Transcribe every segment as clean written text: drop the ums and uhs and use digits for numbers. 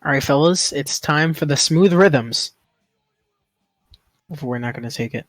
All right, fellas, it's time for the smooth rhythms. We're not going to take it.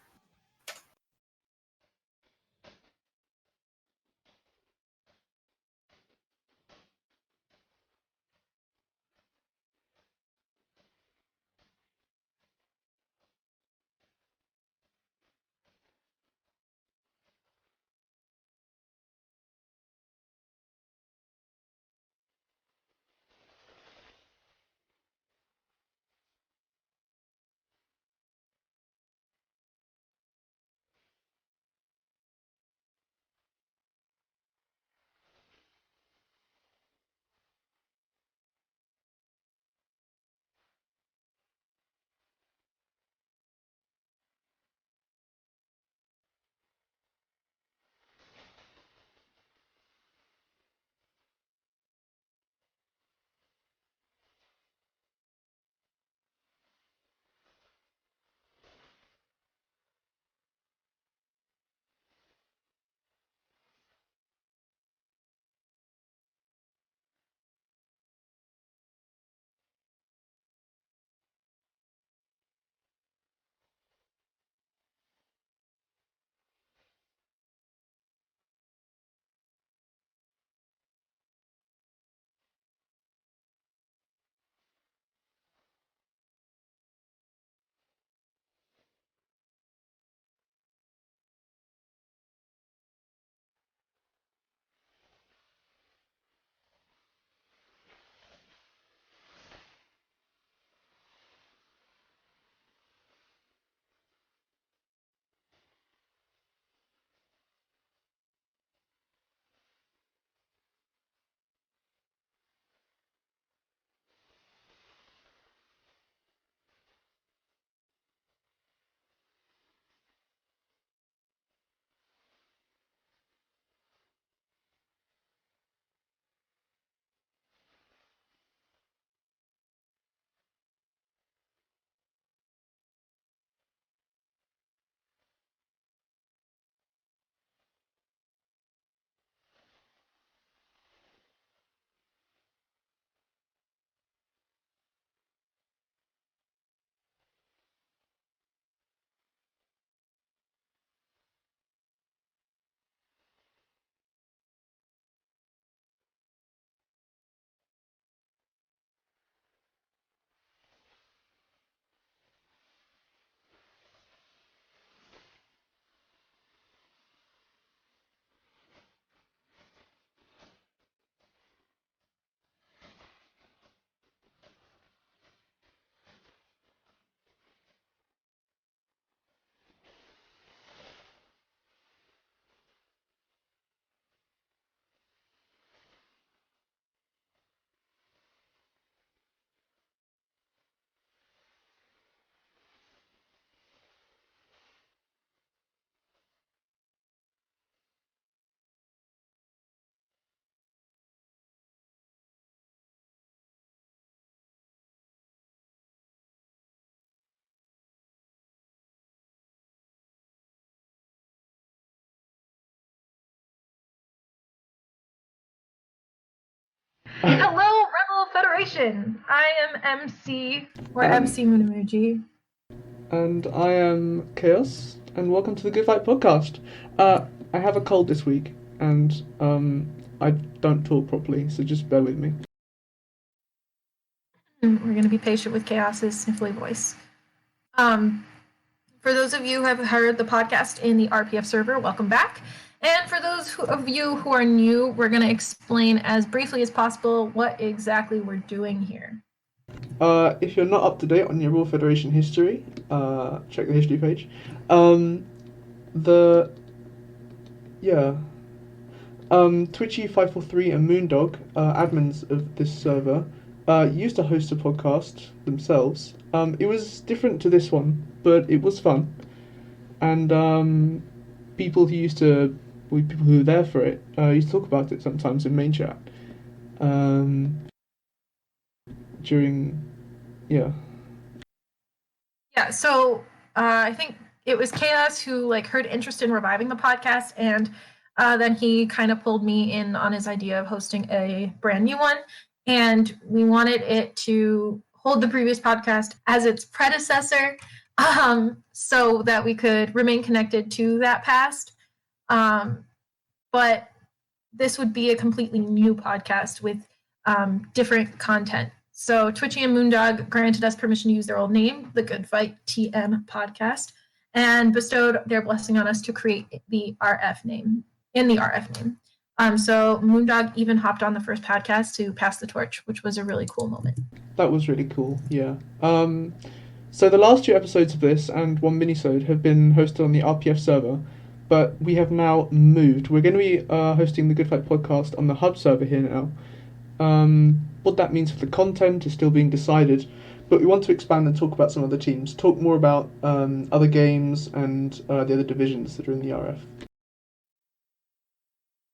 Hello, Rebel Federation! I am MC, or MC Munamuji. And I am Chaos, and welcome to the Good Fight podcast. I have a cold this week, and I don't talk properly, so just bear with me. We're going to be patient with Chaos's sniffly voice. For those of you who have heard the podcast in the RPF server, welcome back. And for those of you who are new, we're going to explain as briefly as possible what exactly we're doing here. If you're not up to date on your Royal Federation history, check the history page. Twitchy543 and Moondog, admins of this server, used to host a podcast themselves. It was different to this one, but it was fun. And people who were there for it, used to talk about it sometimes in main chat. During, yeah. Yeah, so I think it was Chaos who heard interest in reviving the podcast, and then he kind of pulled me in on his idea of hosting a brand new one. and we wanted it to hold the previous podcast as its predecessor, so that we could remain connected to that past. But this would be a completely new podcast with different content. So Twitchy and Moondog granted us permission to use their old name, The Good Fight TM Podcast, and bestowed their blessing on us to create the RF name, So Moondog even hopped on the first podcast to pass the torch, which was a really cool moment. That was really cool, yeah. So the last 2 episodes of this and 1 minisode have been hosted on the RPF server, but we have now moved. We're going to be hosting the Good Fight podcast on the hub server here now. What that means for the content is still being decided, but we want to expand and talk about some other teams, talk more about other games and the other divisions that are in the RF.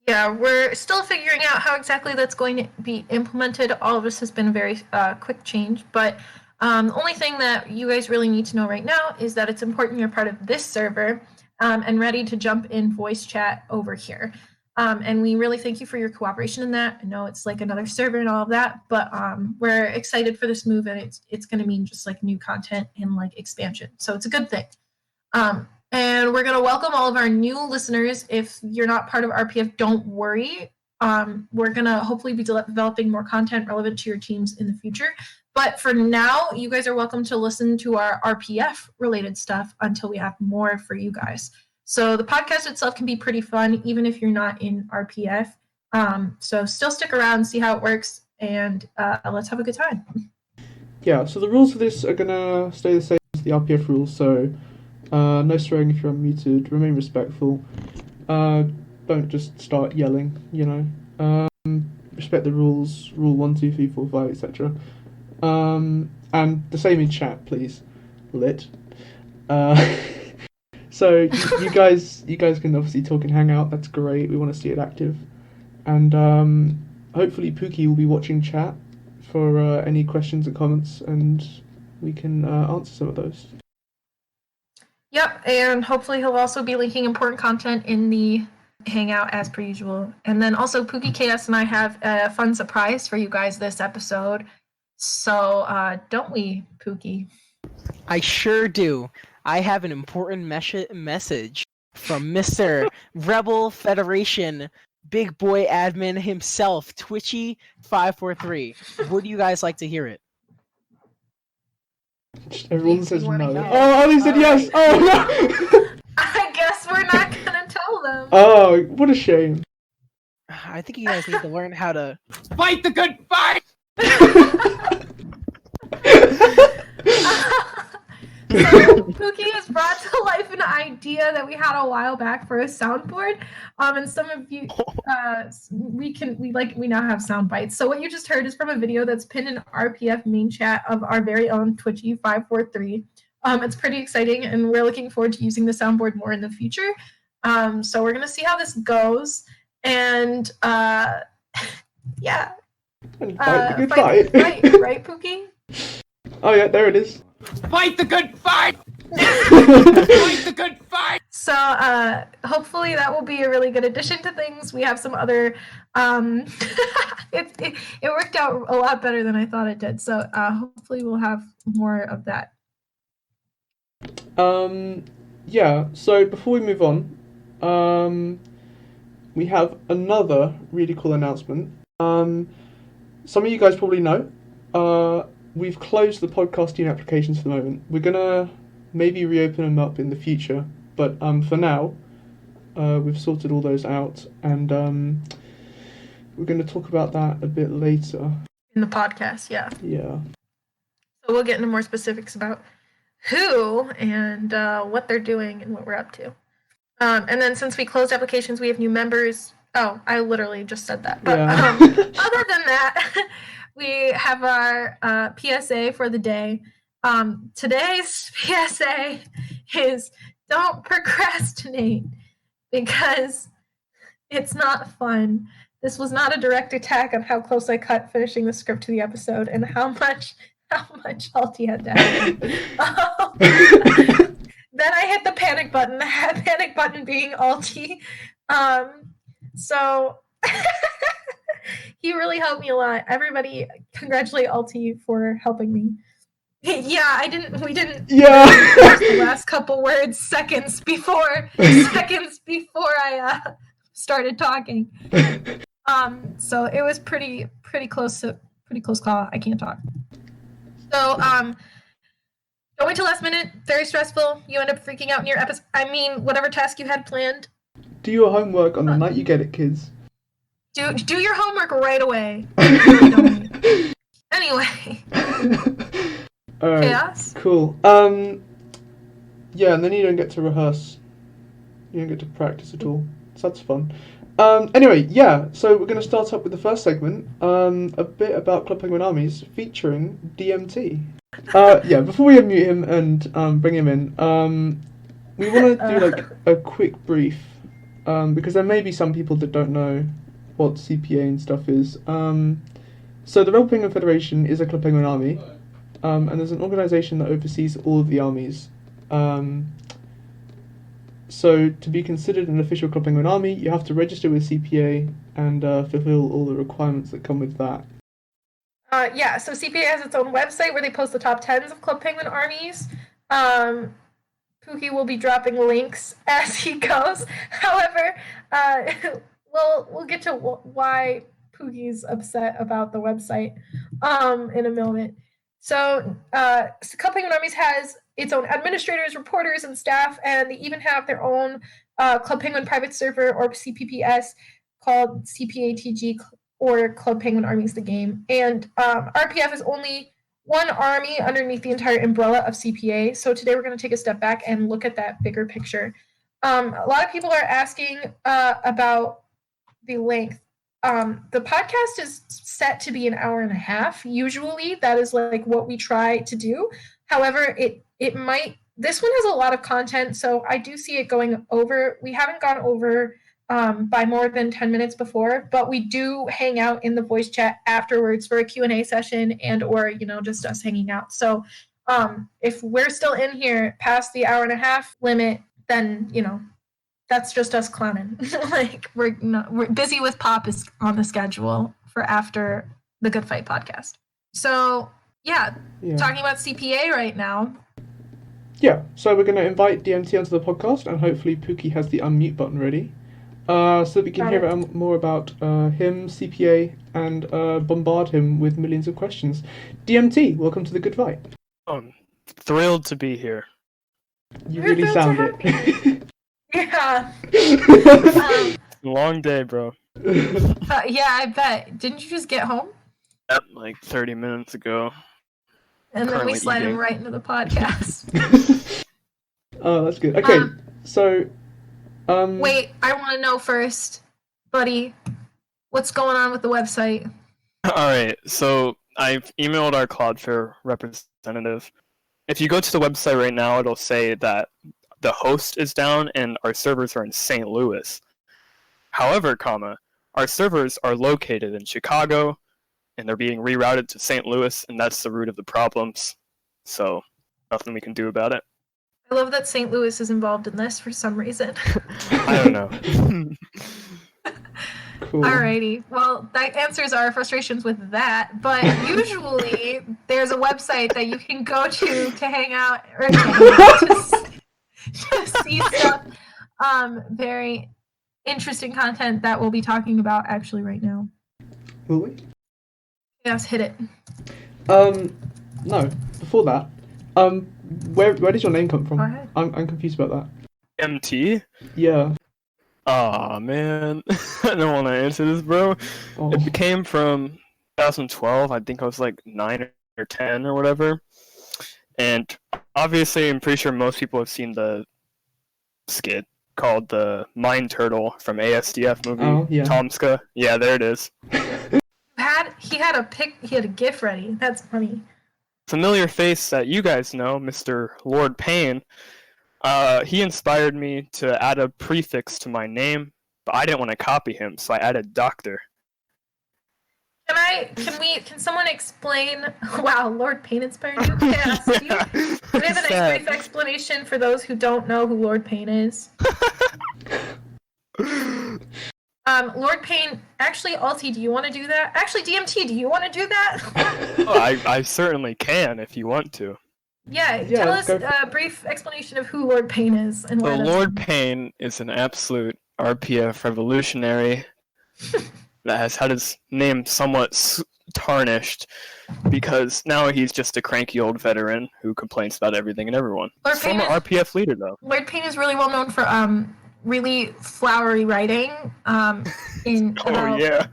Yeah, we're still figuring out how exactly that's going to be implemented. All of this has been a very quick change, but the only thing that you guys really need to know right now is that it's important you're part of this server and ready to jump in voice chat over here. And we really thank you for your cooperation in that. I know it's like another server and all of that, but we're excited for this move, and it's going to mean just like new content and like expansion. So it's a good thing. And we're going to welcome all of our new listeners. If you're not part of RPF, don't worry. We're going to hopefully be developing more content relevant to your teams in the future. But for now, you guys are welcome to listen to our RPF related stuff until we have more for you guys. So the podcast itself can be pretty fun, even if you're not in RPF. So still stick around, see how it works, and let's have a good time. Yeah, so the rules for this are going to stay the same as the RPF rules, so no swearing if you're unmuted, remain respectful, don't just start yelling, respect the rules, rule 1, 2, 3, 4, 5, etc. And the same in chat, please. Lit. So you guys can obviously talk and hang out. That's great. We want to see it active, and hopefully Pookie will be watching chat for any questions and comments, and we can answer some of those. Yep, and hopefully he'll also be linking important content in the hangout as per usual. And then also Pookie KS and I have a fun surprise for you guys this episode. So don't we, Pookie? I sure do. I have an important message from Mr. Rebel Federation Big Boy Admin himself, Twitchy543. Would you guys like to hear it? Everyone says wanna no. hear it? Oh, Ollie said yes! Oh, no! I guess we're not gonna tell them. Oh, what a shame. I think you guys need to learn how to Fight the good fight! So Pookie has brought to life an idea that we had a while back for a soundboard, and some of you, we now have sound bites. So what you just heard is from a video that's pinned in RPF main chat of our very own Twitchy543. It's pretty exciting, and we're looking forward to using the soundboard more in the future. So we're gonna see how this goes, and yeah. And fight the good fight. fight. Right, Pookie? Oh yeah, there it is. Fight the good fight! Fight the good fight! So hopefully that will be a really good addition to things. We have some other it worked out a lot better than I thought it did. So hopefully we'll have more of that. Yeah, so before we move on, we have another really cool announcement. Some of you guys probably know, we've closed the podcasting applications for the moment. We're gonna maybe reopen them up in the future, but for now, we've sorted all those out, and we're gonna talk about that a bit later. In the podcast, yeah. Yeah. So we'll get into more specifics about who and what they're doing and what we're up to. And then since we closed applications, we have new members. Oh, I literally just said that. But Yeah. other than that, we have our PSA for the day. Today's PSA is don't procrastinate because it's not fun. This was not a direct attack on how close I cut finishing the script to the episode and how much Alti had to have. Then I hit the panic button, the panic button being Alti. So He really helped me a lot. Everybody, congratulate Alti for helping me. Yeah, we didn't Yeah. the last couple words seconds before I started talking. So it was pretty close call. I can't talk. So don't wait till last minute. Very stressful. You end up freaking out in your episode. I mean, whatever task you had planned. Do your homework on the night you get it, kids. Do your homework right away. Really don't. Anyway. Alright. Chaos. Cool. Yeah, and then you don't get to rehearse. You don't get to practice at all. So that's fun. Anyway, yeah, so we're going to start up with the first segment, a bit about Club Penguin Armies, featuring DMT. Yeah, before we unmute him and bring him in, we want to do like a quick brief, because there may be some people that don't know what CPA and stuff is. So the Rebel Penguin Federation is a Club Penguin Army, and there's an organisation that oversees all of the armies. So to be considered an official Club Penguin Army, you have to register with CPA and fulfill all the requirements that come with that. Yeah, so CPA has its own website where they post the top 10s of Club Penguin Armies. Pookie will be dropping links as he goes. However, we'll get to why Pookie's upset about the website in a moment. So Club Penguin Armies has its own administrators, reporters, and staff, and they even have their own Club Penguin private server, or CPPS, called CPATG, or Club Penguin Armies the game. And RPF is only one army underneath the entire umbrella of CPA. So today we're going to take a step back and look at that bigger picture. A lot of people are asking about the length. The podcast is set to be an hour and a half. Usually that is like what we try to do. However, this one has a lot of content, so I do see it going over. We haven't gone over by more than 10 minutes before, but we do hang out in the voice chat afterwards for a Q&A session or just us hanging out. So if we're still in here past the hour and a half limit, then that's just us clowning. Like we're busy with Pop is on the schedule for after the Good Fight podcast. So yeah, talking about CPA right now. Yeah, so we're going to invite DMT onto the podcast, and hopefully Pookie has the unmute button ready, so that we can hear more about him, CPA, and bombard him with millions of questions. DMT, welcome to the Good Fight. I'm thrilled to be here. You really sound it. Yeah. Long day, bro. Yeah, I bet. Didn't you just get home? Yep, like 30 minutes ago. And then we slide him right into the podcast. Oh, that's good. Okay, so... Wait, I want to know first, buddy, what's going on with the website? Alright, so I've emailed our Cloudflare representative. If you go to the website right now, it'll say that the host is down and our servers are in St. Louis. However, our servers are located in Chicago, and they're being rerouted to St. Louis, and that's the root of the problems. So, nothing we can do about it. I love that St. Louis is involved in this for some reason. I don't know. Cool. Alrighty. Well, that answers our frustrations with that. But usually, there's a website that you can go to hang out, or to see stuff. Very interesting content that we'll be talking about actually right now. Will we? Yes, hit it. No. Before that, where does your name come from? Go ahead. I'm confused about that. MT? Yeah. Aw, man. I don't want to answer this, bro. Oh. It came from 2012. I think I was like 9 or 10 or whatever. And obviously, I'm pretty sure most people have seen the skit called the Mind Turtle from ASDF movie. Oh, yeah. Tomska. Yeah, there it is. He had a GIF ready. That's funny. Familiar face that you guys know, Mr. Lord Payne. He inspired me to add a prefix to my name, but I didn't want to copy him, so I added Doctor. Can someone explain? Wow, Lord Payne inspired you? Yes. Do you have a nice brief explanation for those who don't know who Lord Payne is? Lord Payne, actually, Alti, do you want to do that? Actually, DMT, do you want to do that? Oh, I certainly can if you want to. Yeah, Yeah, tell let's us go. a brief explanation of who Lord Payne is and why So that's Lord Payne is an absolute RPF revolutionary that has had his name somewhat tarnished because now he's just a cranky old veteran who complains about everything and everyone. Lord Former Payne is- RPF leader, though. Lord Payne is really well known for really flowery writing in Oh, about yeah.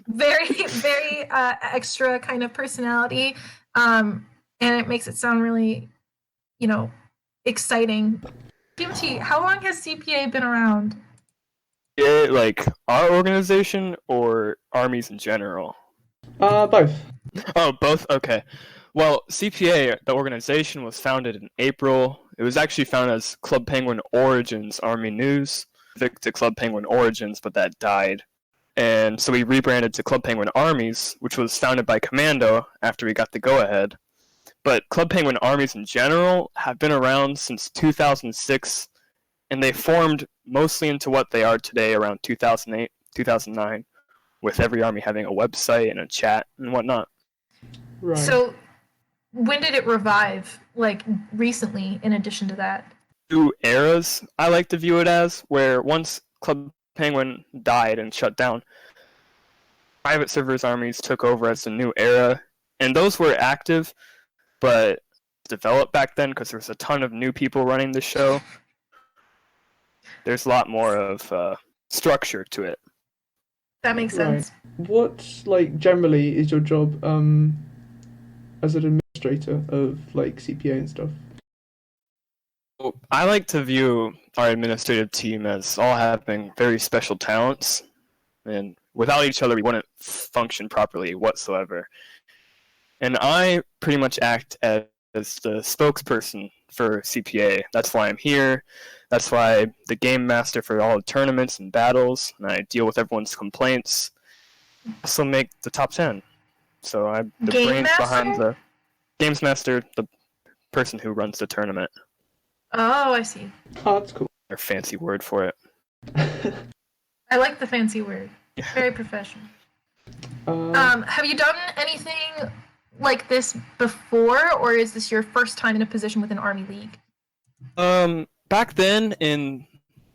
very very extra kind of personality, and it makes it sound really, exciting. DMT, how long has CPA been around? Yeah, like our organization or armies in general? Both. Oh, both? Okay. Well, CPA, the organization, was founded in April. It was actually founded as Club Penguin Origins Army News, to Club Penguin Origins, but that died. And so we rebranded to Club Penguin Armies, which was founded by Commando after we got the go-ahead. But Club Penguin Armies in general have been around since 2006, and they formed mostly into what they are today around 2008, 2009, with every army having a website and a chat and whatnot. Right. So when did it revive, like recently, in addition to that? Two eras, I like to view it as, where once Club Penguin died and shut down, private servers armies took over as a new era, and those were active, but developed back then because there was a ton of new people running the show. There's a lot more of structure to it. That makes Right. sense. What, like, generally is your job as an administrator of, like, CPA and stuff? I like to view our administrative team as all having very special talents, and without each other, we wouldn't function properly whatsoever. And I pretty much act as the spokesperson for CPA. That's why I'm here. That's why I'm the game master for all the tournaments and battles, and I deal with everyone's complaints. I also make the top 10. So I'm the Game brains master? behind the games master, the person who runs the tournament. Oh, I see. Oh, that's cool. Their fancy word for it. I like the fancy word. Very professional. Have you done anything like this before, or is this your first time in a position with an Army League? Back then in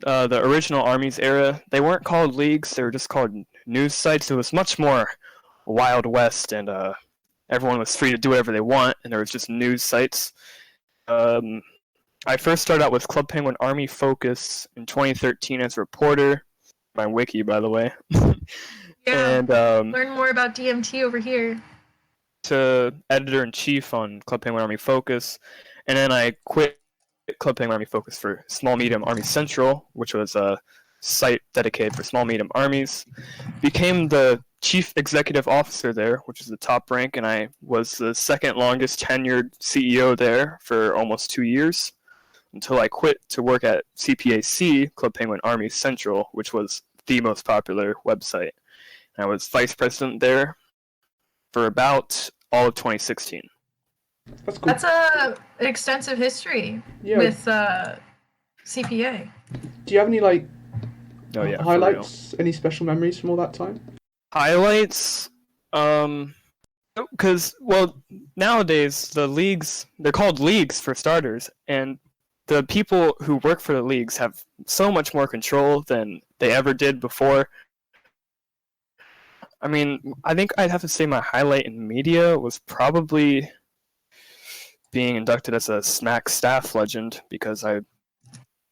the original Armies era, they weren't called leagues; they were just called news sites. It was much more Wild West, and everyone was free to do whatever they want, and there was just news sites. I first started out with Club Penguin Army Focus in 2013 as a reporter. My wiki, by the way. Yeah. And Learn more about DMT over here. to editor-in-chief on Club Penguin Army Focus, and then I quit Club Penguin Army Focus for Small Medium Army Central, which was a site dedicated for small medium armies. Became the chief executive officer there, which is the top rank, and I was the second longest tenured CEO there for almost 2 years, until I quit to work at CPAC, Club Penguin Army Central, which was the most popular website. And I was vice president there for about all of 2016. That's cool. That's an extensive history Yeah. with CPA. Do you have any, like, Oh yeah, for real. highlights, any special memories from all that time? Highlights, because nowadays the leagues, they're called leagues for starters, and the people who work for the leagues have so much more control than they ever did before. I mean, I think I'd have to say my highlight in media was probably being inducted as a SMAC staff legend, because I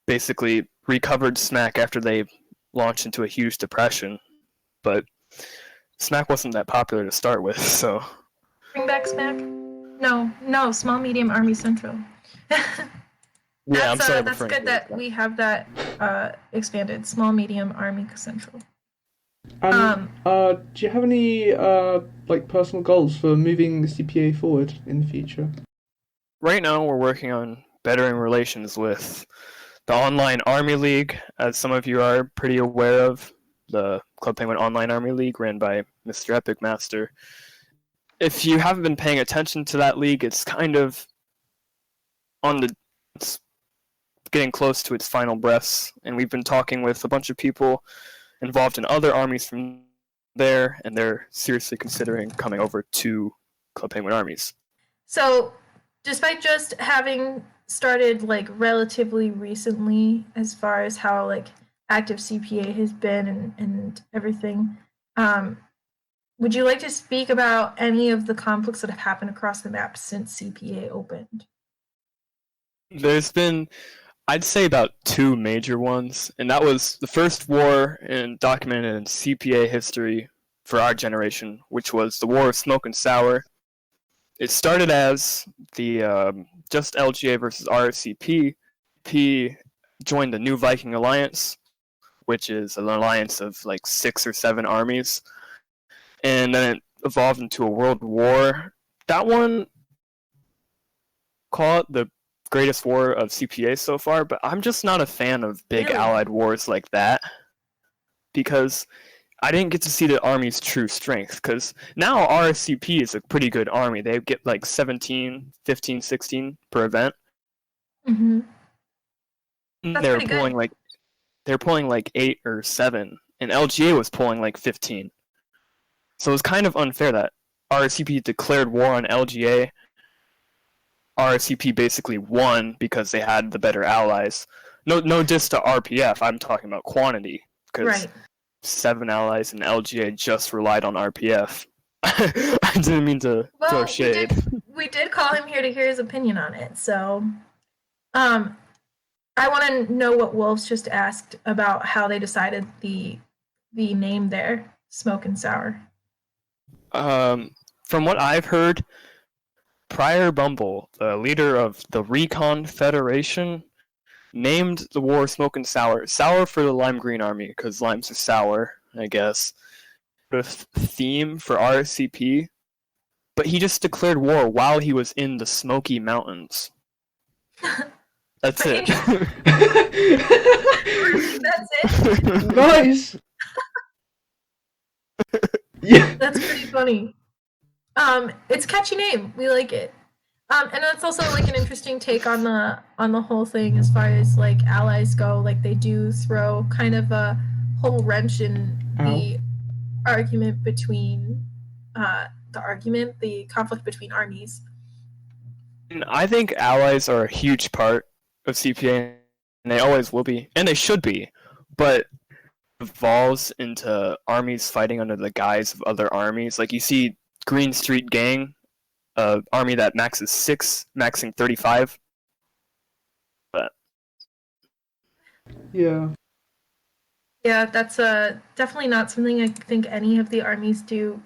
basically recovered SMAC after they launched into a huge depression. But SMAC wasn't that popular to start with, so... Bring back Smack? No, Small Medium Army Central. Yeah, I'm sorry. That's good that we have that expanded. Small Medium Army Central. And do you have any like personal goals for moving the CPA forward in the future? Right now, we're working on bettering relations with the Online Army League, as some of you are pretty aware of. The Club Penguin Online Army League, ran by Mr. Epic Master. If you haven't been paying attention to that league, it's kind of it's getting close to its final breaths, and we've been talking with a bunch of people involved in other armies from there, and they're seriously considering coming over to Club Penguin Armies. So, despite just having started like relatively recently, as far as how like active CPA has been and everything, would you like to speak about any of the conflicts that have happened across the map since CPA opened? There's been, I'd say, about 2 major ones, and that was the first war documented in CPA history for our generation, which was the War of Smoke and Sour. It started as the just LGA versus RCP. P joined the New Viking Alliance, which is an alliance of like 6 or 7 armies, and then it evolved into a world war. That one, call it the greatest war of CPA so far, but I'm just not a fan of big Really? allied wars like that, because I didn't get to see the army's true strength, because now RSCP is a pretty good army. They get like 17, 15, 16 per event. Mm-hmm. That's They're pretty pulling good. they're pulling like 8 or 7, and LGA was pulling like 15. So it's kind of unfair that RSCP declared war on LGA. RSCP basically won because they had the better allies. No diss to RPF, I'm talking about quantity, because Right. 7 allies in LGA just relied on RPF. I didn't mean to throw shade. We did call him here to hear his opinion on it. So, I want to know what Wolves just asked about how they decided the name there, Smoke and Sour. From what I've heard, Prior Bumble, the leader of the Recon Federation, named the war Smoke and Sour. Sour for the Lime Green Army, because limes are sour, I guess. The theme for RSCP, but he just declared war while he was in the Smoky Mountains. That's it. That's it? Nice. Yeah. That's pretty funny. It's a catchy name. We like it. And that's also like an interesting take on the whole thing as far as like allies go. Like they do throw kind of a whole wrench in the argument between the conflict between armies. I think allies are a huge part of CPA, and they always will be, and they should be, but evolves into armies fighting under the guise of other armies. Like you see Green Street Gang, army that maxes 6, maxing 35. But Yeah. Yeah, that's definitely not something I think any of the armies do.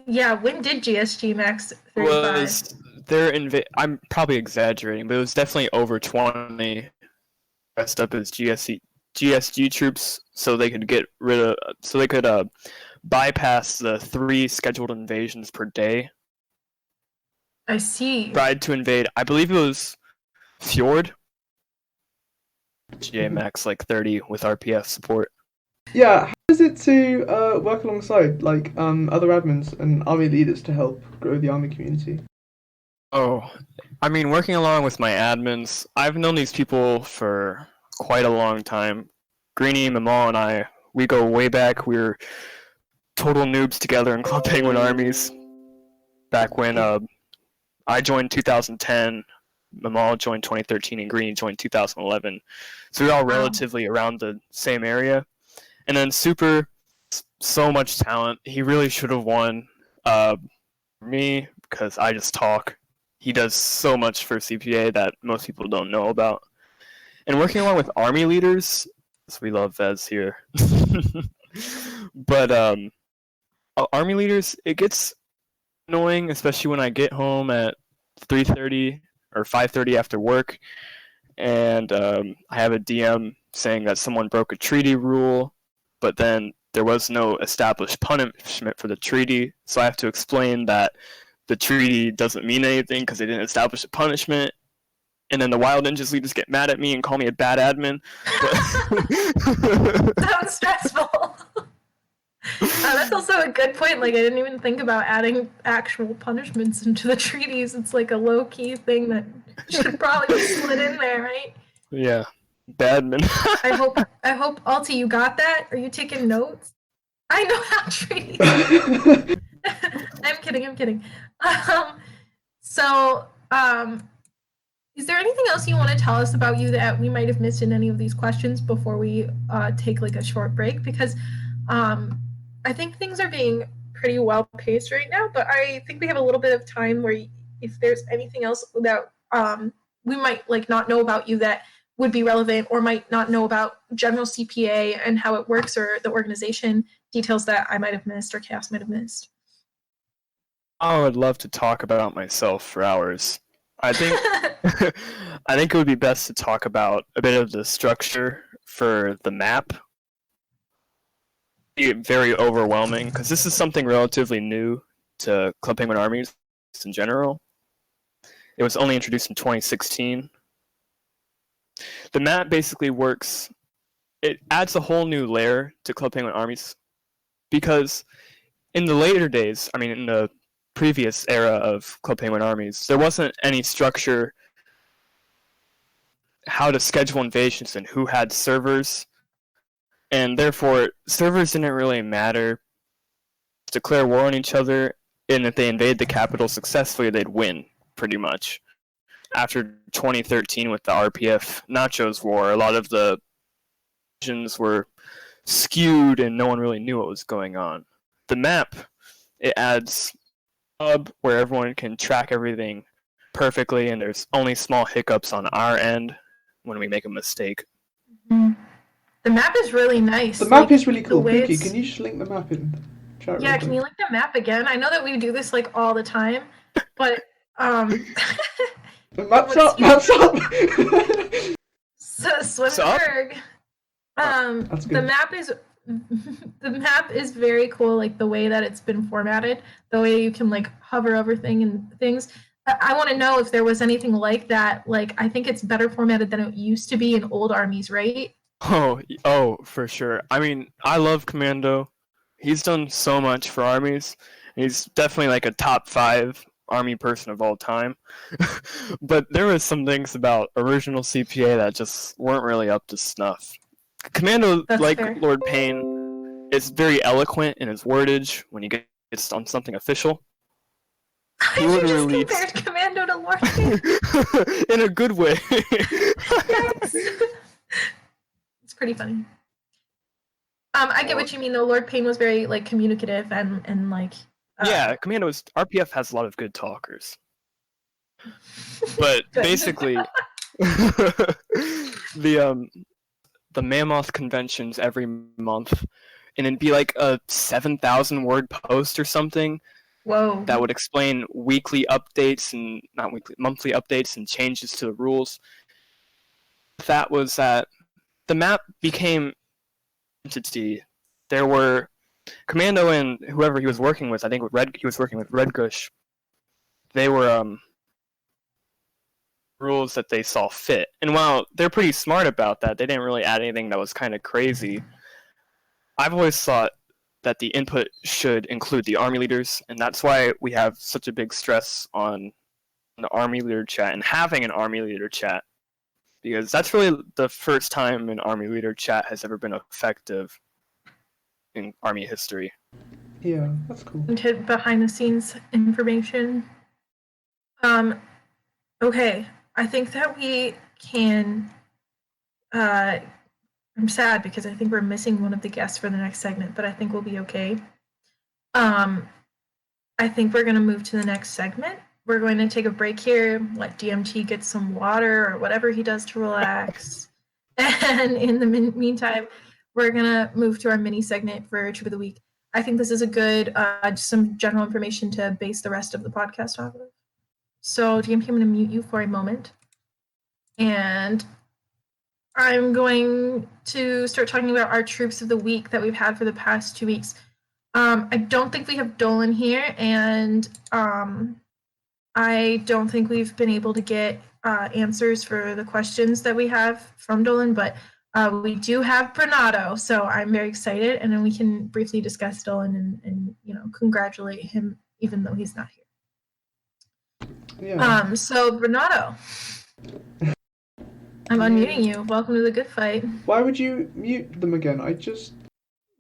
Yeah, when did GSG max 35? I'm probably exaggerating, but it was definitely over 20 dressed up as GSG troops, so they could bypass the 3 scheduled invasions per day. I see. Tried to invade, I believe it was Fjord. GA max like 30 with RPF support. Yeah, how is it to work alongside like other admins and army leaders to help grow the army community? Oh, I mean, working along with my admins, I've known these people for quite a long time. Greenie, Mamal, and I, we go way back. We were total noobs together in Club Penguin Armies. Back when I joined 2010, Mamal joined 2013, and Greenie joined 2011. So we were all relatively around the same area. And then Super, so much talent. He really should have won. Me, because I just talk. He does so much for CPA that most people don't know about. And working along with army leaders, so we love Vez here. But army leaders, it gets annoying, especially when I get home at 3:30 or 5:30 after work, and I have a DM saying that someone broke a treaty rule, but then there was no established punishment for the treaty, so I have to explain that the treaty doesn't mean anything because they didn't establish a punishment. And then the Wild Ninjas leaders get mad at me and call me a bad admin. Sounds stressful. That's also a good point. Like, I didn't even think about adding actual punishments into the treaties. It's like a low-key thing that should probably be slid in there, right? Yeah. Badman. I hope Alti, you got that? Are you taking notes? I know how treaties. I'm kidding. So, is there anything else you want to tell us about you that we might have missed in any of these questions before we take like a short break? Because I think things are being pretty well paced right now, but I think we have a little bit of time where if there's anything else that we might like not know about you that would be relevant, or might not know about general CPA and how it works, or the organization details that I might have missed or Chaos might have missed. I would love to talk about myself for hours. I think I think it would be best to talk about a bit of the structure for the map. Very overwhelming because this is something relatively new to Club Penguin Armies in general. It was only introduced in 2016. The map basically works. It adds a whole new layer to Club Penguin Armies because in the later days, I mean in the previous era of Club Penguin Armies, there wasn't any structure how to schedule invasions and who had servers, and therefore servers didn't really matter. Declare war on each other, and if they invade the capital successfully, they'd win, pretty much. After 2013 with the RPF Nachos War, a lot of the visions were skewed and no one really knew what was going on. The map, it adds a hub where everyone can track everything perfectly, and there's only small hiccups on our end when we make a mistake. Mm-hmm. The map is really nice. The map is really cool. Pinky, can you just link the map in chat? Yeah, can you link the map again? I know that we do this like all the time, but Maps up! Maps up! So Swinberg. That's good. The map is very cool, like the way that it's been formatted, the way you can like hover over things. I want to know if there was anything like that. Like, I think it's better formatted than it used to be in old armies, right? Oh, for sure. I mean, I love Commando. He's done so much for armies. He's definitely like a top 5 army person of all time. But there was some things about original CPA that just weren't really up to snuff. Commando, That's like fair. Lord Payne, is very eloquent in his wordage when he gets on something official. He You would just release compared Commando to Lord Payne. in a good way. Yes. It's pretty funny. I get what you mean though. Lord Payne was very like communicative and like. Yeah, Commando's RPF has a lot of good talkers. But basically, the Mammoth conventions every month, and it'd be like a 7,000 word post or something. Whoa. That would explain weekly updates and monthly updates and changes to the rules. That was that the map became entity. There were Commando and whoever he was working with. I think he was working with Red Gush. They were rules that they saw fit. And while they're pretty smart about that, they didn't really add anything that was kind of crazy. I've always thought that the input should include the army leaders, and that's why we have such a big stress on the army leader chat and having an army leader chat, because that's really the first time an army leader chat has ever been effective in army history. Yeah, that's cool. Behind the scenes information. Okay, I think that we can. I'm sad because I think we're missing one of the guests for the next segment, but I think we'll be okay. I think we're going to move to the next segment. We're going to take a break here, let DMT get some water or whatever he does to relax. And in the meantime, we're going to move to our mini segment for Tube of the Week. I think this is a good, just some general information to base the rest of the podcast off of. So, DMT, I'm going to mute you for a moment. And I'm going to start talking about our troops of the week that we've had for the past 2 weeks. I don't think we have Dolan here, and I don't think we've been able to get answers for the questions that we have from Dolan, but we do have Brenatto, so I'm very excited, and then we can briefly discuss Dolan and congratulate him even though he's not here. Yeah. So Brenatto. I'm unmuting you. Welcome to the good fight. Why would you mute them again? I just...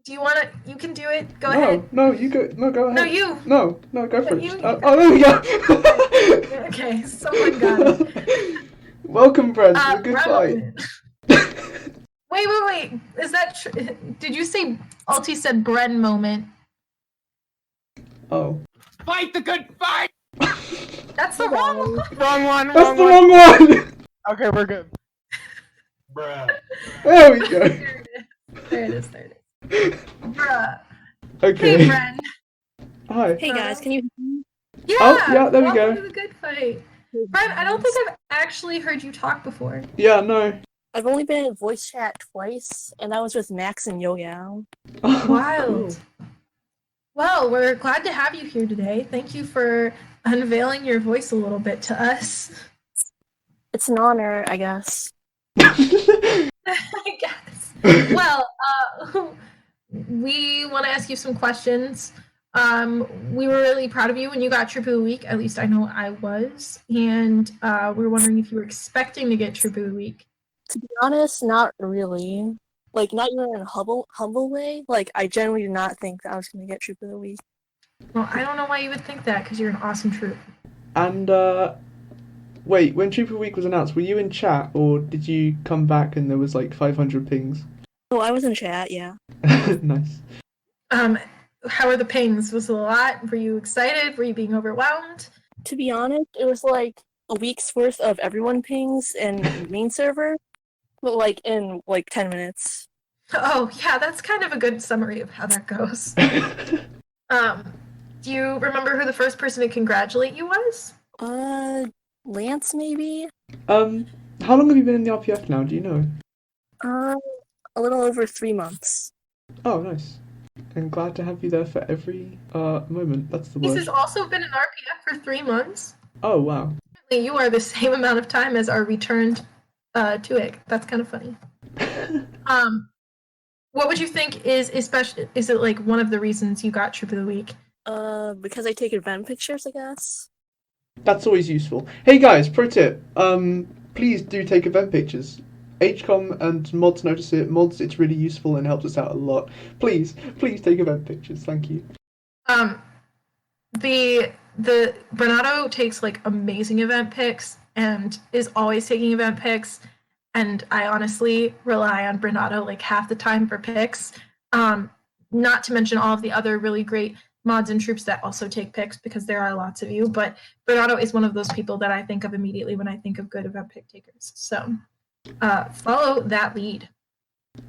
Do you want to? You can do it. Go ahead. No, you go. No, go ahead. No, you. No, go for But it. you- Oh, there we go. Okay, someone got it. Welcome, friends, to the good fight. Wait. Is that true? Did you say Alti said Bren moment? Oh. Fight the good fight! That's the wrong one. Wrong one. That's the wrong one! Okay, we're good. Bruh. There we go. There it is. Bruh. Okay. Hey, Bren. Hi. Hey guys, can you hear me? Yeah. Oh, yeah, there we welcome go. to the good fight. Bren, I don't think I've actually heard you talk before. Yeah, no. I've only been in voice chat twice, and that was with Max and Yo-Yao. Wild. Well, we're glad to have you here today. Thank you for unveiling your voice a little bit to us. It's an honor, I guess. I guess. Well, we want to ask you some questions. We were really proud of you when you got Troop of the Week. At least I know I was. And we were wondering if you were expecting to get Troop of the Week. To be honest, not really. Like, not even in a humble way. Like, I genuinely did not think that I was going to get Troop of the Week. Well, I don't know why you would think that, because you're an awesome troop. And, wait, when Troop of the Week was announced, were you in chat, or did you come back and there was like 500 pings? Oh, I was in chat, yeah. Nice. How are the pings? Was it a lot? Were you excited? Were you being overwhelmed? To be honest, it was like a week's worth of everyone pings in main server, but like in like 10 minutes. Oh, yeah, that's kind of a good summary of how that goes. Do you remember who the first person to congratulate you was? Lance, maybe? How long have you been in the RPF now, do you know? A little over 3 months. Oh, nice. I'm glad to have you there for every moment. That's the This word. has also been in RPF for 3 months. Oh, wow. You are the same amount of time as our returned Tuig. That's kind of funny. What would you think is especially? Is it like one of the reasons you got Troop of the Week? Because I take event pictures, I guess. That's always useful. Hey guys, pro tip. Please do take event pictures. HCOM and mods notice it. Mods, it's really useful and helps us out a lot. Please take event pictures. Thank you. The Brenatto takes like amazing event pics and is always taking event pics, and I honestly rely on Brenatto like half the time for pics. Not to mention all of the other really great mods and troops that also take pics, because there are lots of you, but Brenatto is one of those people that I think of immediately when I think of good event pic takers. So follow that lead.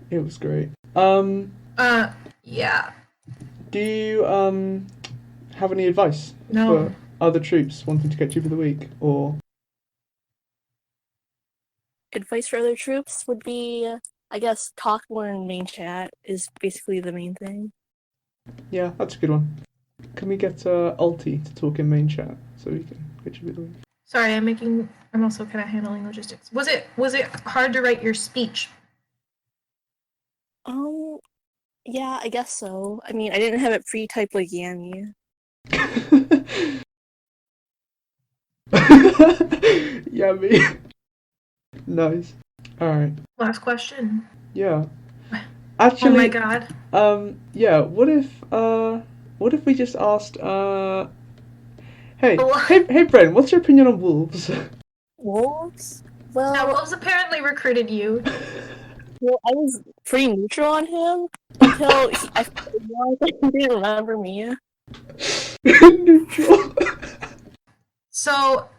It was great. Yeah. Do you have any advice for other troops wanting to get Troop of the Week, or? Advice for other troops would be, I guess, talk more in main chat is basically the main thing. Yeah, that's a good one. Can we get Alti to talk in main chat so we can get Troop of the Week? Sorry, I'm also kind of handling logistics. Was it hard to write your speech? Yeah, I guess so. I mean, I didn't have it pre-typed like Yami. Yummy. Nice. Alright. Last question. Yeah. Actually, Oh my god. Yeah, what if we just asked, hey, What? hey, Bren, what's your opinion on wolves? Wolves? Well, Now, Wolves apparently recruited you. well, I was pretty neutral on him until I didn't remember me. Neutral. So,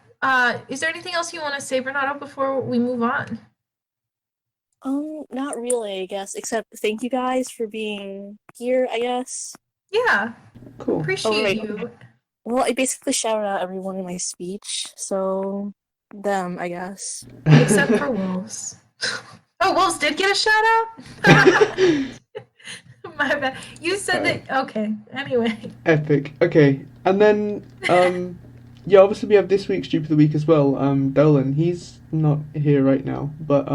is there anything else you want to say, Bernardo, before we move on? Not really, I guess, except thank you guys for being here, I guess. Yeah, Cool. appreciate Alright. you. Well, I basically shouted out everyone in my speech, so them, I guess. Except for Wolves. Oh, Wolves did get a shout out? My bad. You said that. Okay, anyway. Epic. Okay, and then, yeah, obviously we have this week's Dupe of the Week as well. Dolan, he's not here right now, but,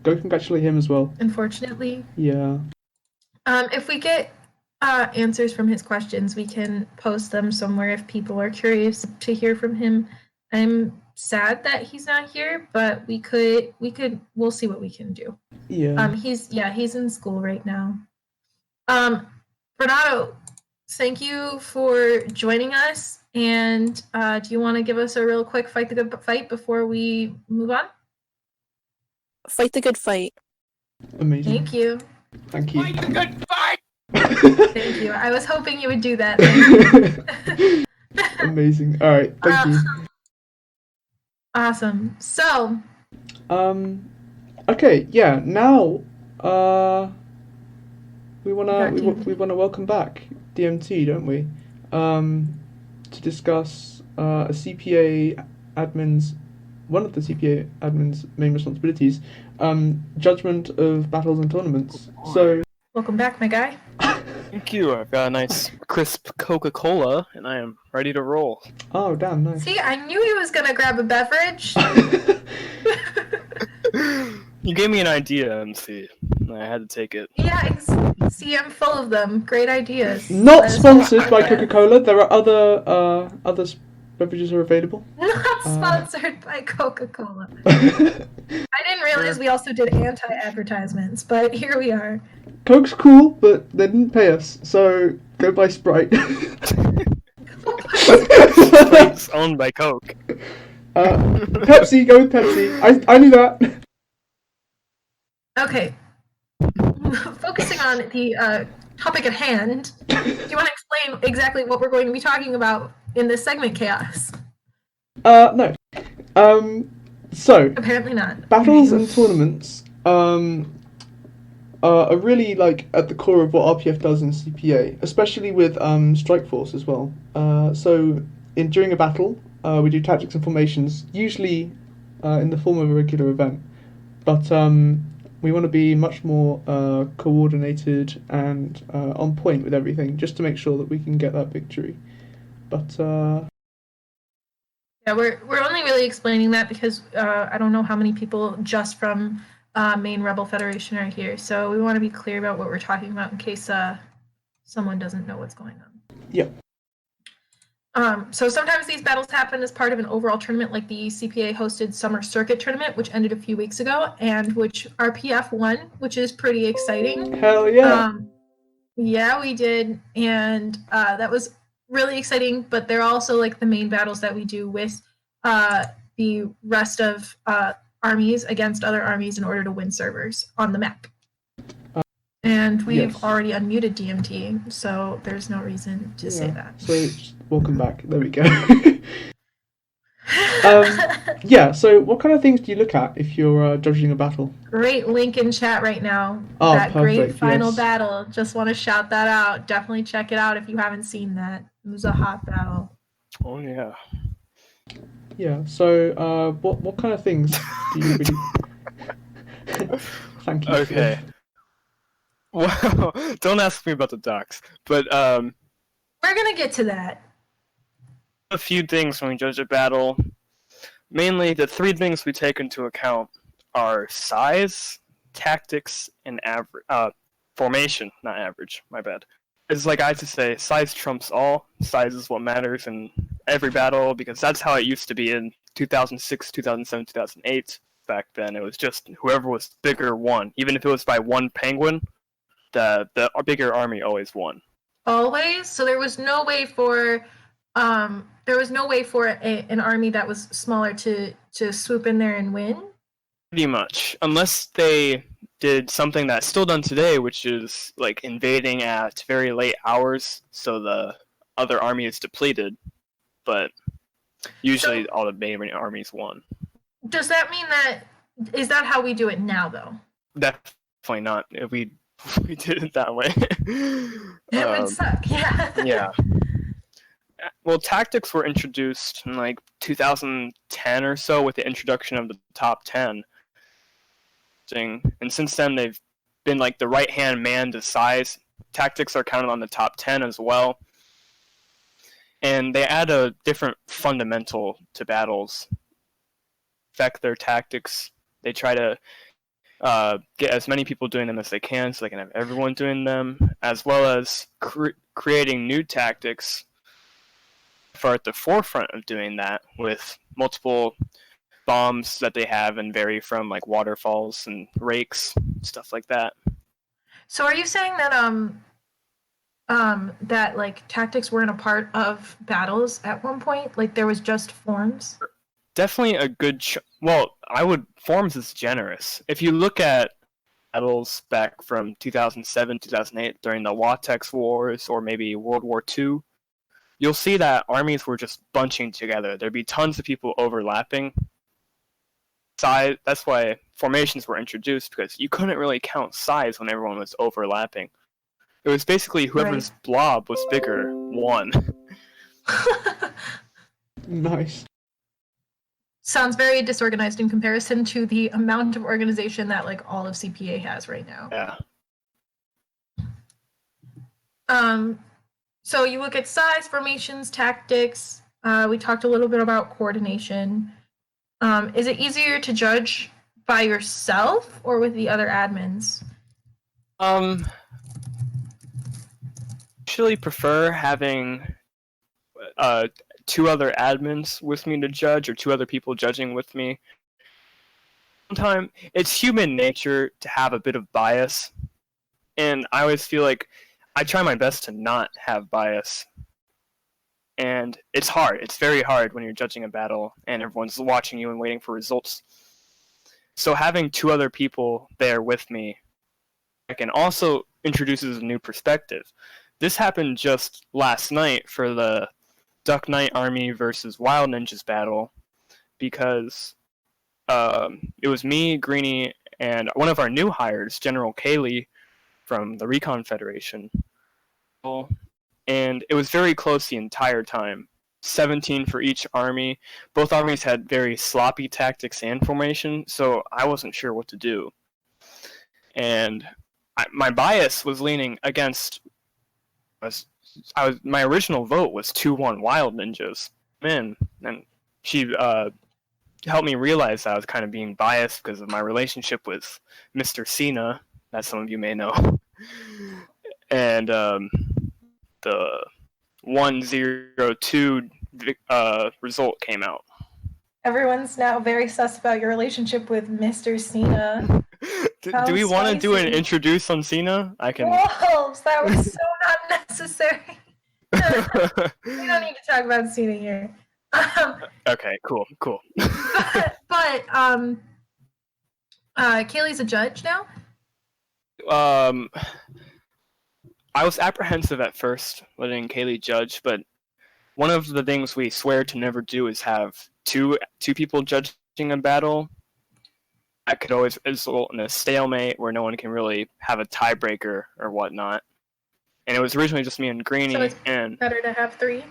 go congratulate him as well. Unfortunately. Yeah. If we get answers from his questions, we can post them somewhere if people are curious to hear from him. I'm sad that he's not here, but we'll see what we can do. Yeah. He's in school right now. Bernardo, thank you for joining us. And do you want to give us a real quick fight the good fight before we move on? Fight the good fight. Amazing. Thank you. Thank you. Fight the good fight! Thank you. I was hoping you would do that. Amazing. All right. Thank you. Awesome. So. Okay. Yeah. Now. We wanna welcome back DMT, don't we? To discuss one of the CPA admin's main responsibilities, judgment of battles and tournaments. So. Welcome back, my guy. Thank you. I've got a nice crisp Coca-Cola, and I am ready to roll. Oh, damn, nice. See, I knew he was gonna grab a beverage. You gave me an idea, MC. I had to take it. Yeah, see, I'm full of them. Great ideas. Not sponsored by Coca-Cola. There are other beverages are available. Not sponsored by Coca-Cola. I didn't realize we also did anti-advertisements, but here we are. Coke's cool, but they didn't pay us, so go buy Sprite. Sprite's owned by Coke. Pepsi, go with Pepsi. I knew that. Okay. Focusing on the topic at hand, do you want to explain exactly what we're going to be talking about in this segment, Chaos? No. So. Apparently not. Battles and tournaments, are really like at the core of what RPF does in CPA, especially with Strike Force as well. So during a battle, we do tactics and formations, usually in the form of a regular event, but we want to be much more coordinated and on point with everything, just to make sure that we can get that victory. But yeah, we're only really explaining that because I don't know how many people just from main Rebel Federation are here, so we want to be clear about what we're talking about in case someone doesn't know what's going on. Yeah. So sometimes these battles happen as part of an overall tournament, like the CPA hosted Summer Circuit Tournament, which ended a few weeks ago, and which RPF won, which is pretty exciting. Hell yeah! Yeah, we did, and that was really exciting. But they're also like the main battles that we do with the rest of armies against other armies in order to win servers on the map. And we've already unmuted DMT, so there's no reason to say that. So, welcome back. There we go. Yeah, so what kind of things do you look at if you're judging a battle? Great link in chat right now. Oh, that perfect, great final yes. battle. Just want to shout that out. Definitely check it out if you haven't seen that. It was a hot battle. Oh, yeah. Yeah, so what kind of things do you really... Thank you. Okay. Well, don't ask me about the docs, but We're gonna get to that. a few things when we judge a battle. Mainly, the three things we take into account are size, tactics, and formation. Not average. My bad. It's like I have to say, size trumps all. Size is what matters in every battle because that's how it used to be in 2006, 2007, 2008. Back then, it was just whoever was bigger won. Even if it was by one penguin, the bigger army always won. Always. So there was no way for an army that was smaller to swoop in there and win. Pretty much, unless they did something that's still done today, which is like invading at very late hours, so the other army is depleted. But usually, all the main armies won. Does that mean is that how we do it now, though? Definitely not. If we did it that way. It would suck, yeah. Yeah. Well, tactics were introduced in like 2010 or so with the introduction of the top 10. And since then, they've been like the right-hand man to size. Tactics are counted on the top 10 as well. And they add a different fundamental to battles. Affect their tactics. They try to get as many people doing them as they can so they can have everyone doing them, as well as creating new tactics are at the forefront of doing that with multiple bombs that they have and vary from like waterfalls and rakes, stuff like that. So are you saying that that like tactics weren't a part of battles at one point? Like there was just forms? Definitely a good forms is generous. If you look at battles back from 2007, 2008 during the Watex Wars or maybe World War II, you'll see that armies were just bunching together. There'd be tons of people overlapping. That's why formations were introduced, because you couldn't really count size when everyone was overlapping. It was basically whoever's blob was bigger won. Nice. Sounds very disorganized in comparison to the amount of organization that like all of CPA has right now. Yeah. So you look at size, formations, tactics. We talked a little bit about coordination. Is it easier to judge by yourself or with the other admins? Actually prefer having two other admins with me to judge, or two other people judging with me. Sometimes it's human nature to have a bit of bias, and I always feel like I try my best to not have bias. And it's hard. It's very hard when you're judging a battle and everyone's watching you and waiting for results. So having two other people there with me also introduces a new perspective. This happened just last night for the Duck Knight Army versus Wild Ninjas battle, because it was me, Greenie, and one of our new hires, General Kaylee from the Recon Federation. And it was very close the entire time. 17 for each army. Both armies had very sloppy tactics and formation, so I wasn't sure what to do. And my bias was leaning against... my original vote was 2-1 Wild Ninjas. And she helped me realize I was kind of being biased because of my relationship with Mr. Cena, that some of you may know. And the 1-0-2 result came out. Everyone's now very sus about your relationship with Mr. Cena. Do we want to do an introduce on Cena? I can. Wolves, that was so not necessary. We don't need to talk about Cena here. Okay, cool. But Kaylee's a judge now? I was apprehensive at first letting Kaylee judge, but one of the things we swear to never do is have two people judging a battle. That could always result in a stalemate where no one can really have a tiebreaker or whatnot. And it was originally just me and Greenie, So it's and better to have 3?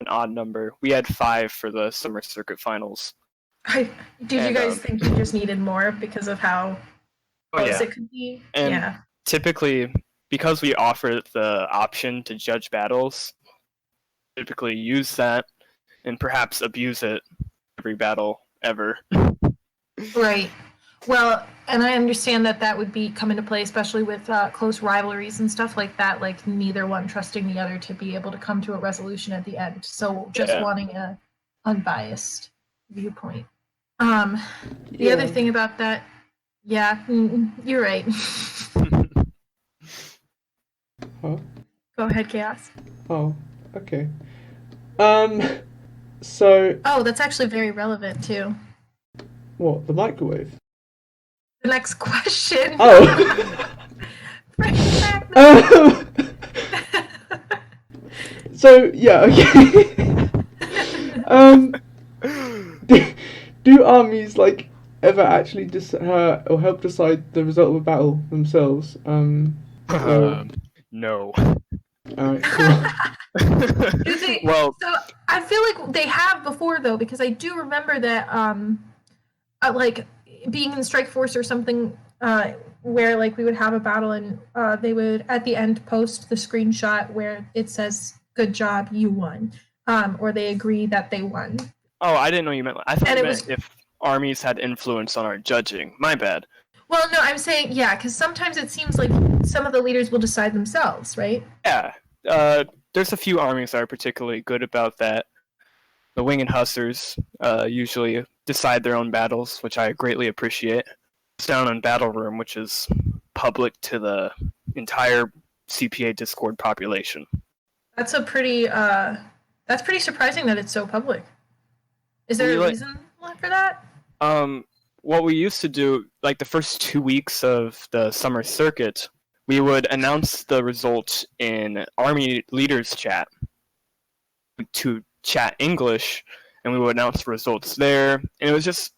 an odd number. We had 5 for the Summer Circuit Finals. Did you guys think you just needed more because of how close it could be? And typically, because we offer the option to judge battles, typically use that and perhaps abuse it every battle ever. Right. Well, and I understand that would come into play, especially with close rivalries and stuff like that, like neither one trusting the other to be able to come to a resolution at the end. So just wanting a unbiased viewpoint. The other thing about that, you're right. Huh? Go ahead, Chaos. Oh, okay. So... Oh, that's actually very relevant, too. What, the microwave? The next question. Oh! Bring it back. So, yeah, okay. Do armies, like, ever actually or help decide the result of a battle themselves? No. Alright, cool. Well, so I feel like they have before, though, because I do remember that, like, being in Strike Force or something, where, like, we would have a battle and they would, at the end, post the screenshot where it says, good job, you won. Or they agree that they won. Oh, I didn't know you meant... I thought you meant if armies had influence on our judging. My bad. Well, no, I'm saying, because sometimes it seems like some of the leaders will decide themselves, right? Yeah. there's a few armies that are particularly good about that. The Winged Hussars usually decide their own battles, which I greatly appreciate. It's down on Battle Room, which is public to the entire CPA Discord population. That's a pretty that's pretty surprising that it's so public. Is there a reason for that? What we used to do, like the first 2 weeks of the summer circuit, we would announce the results in Army Leaders Chat to chat English, and we would announce the results there. And it was just,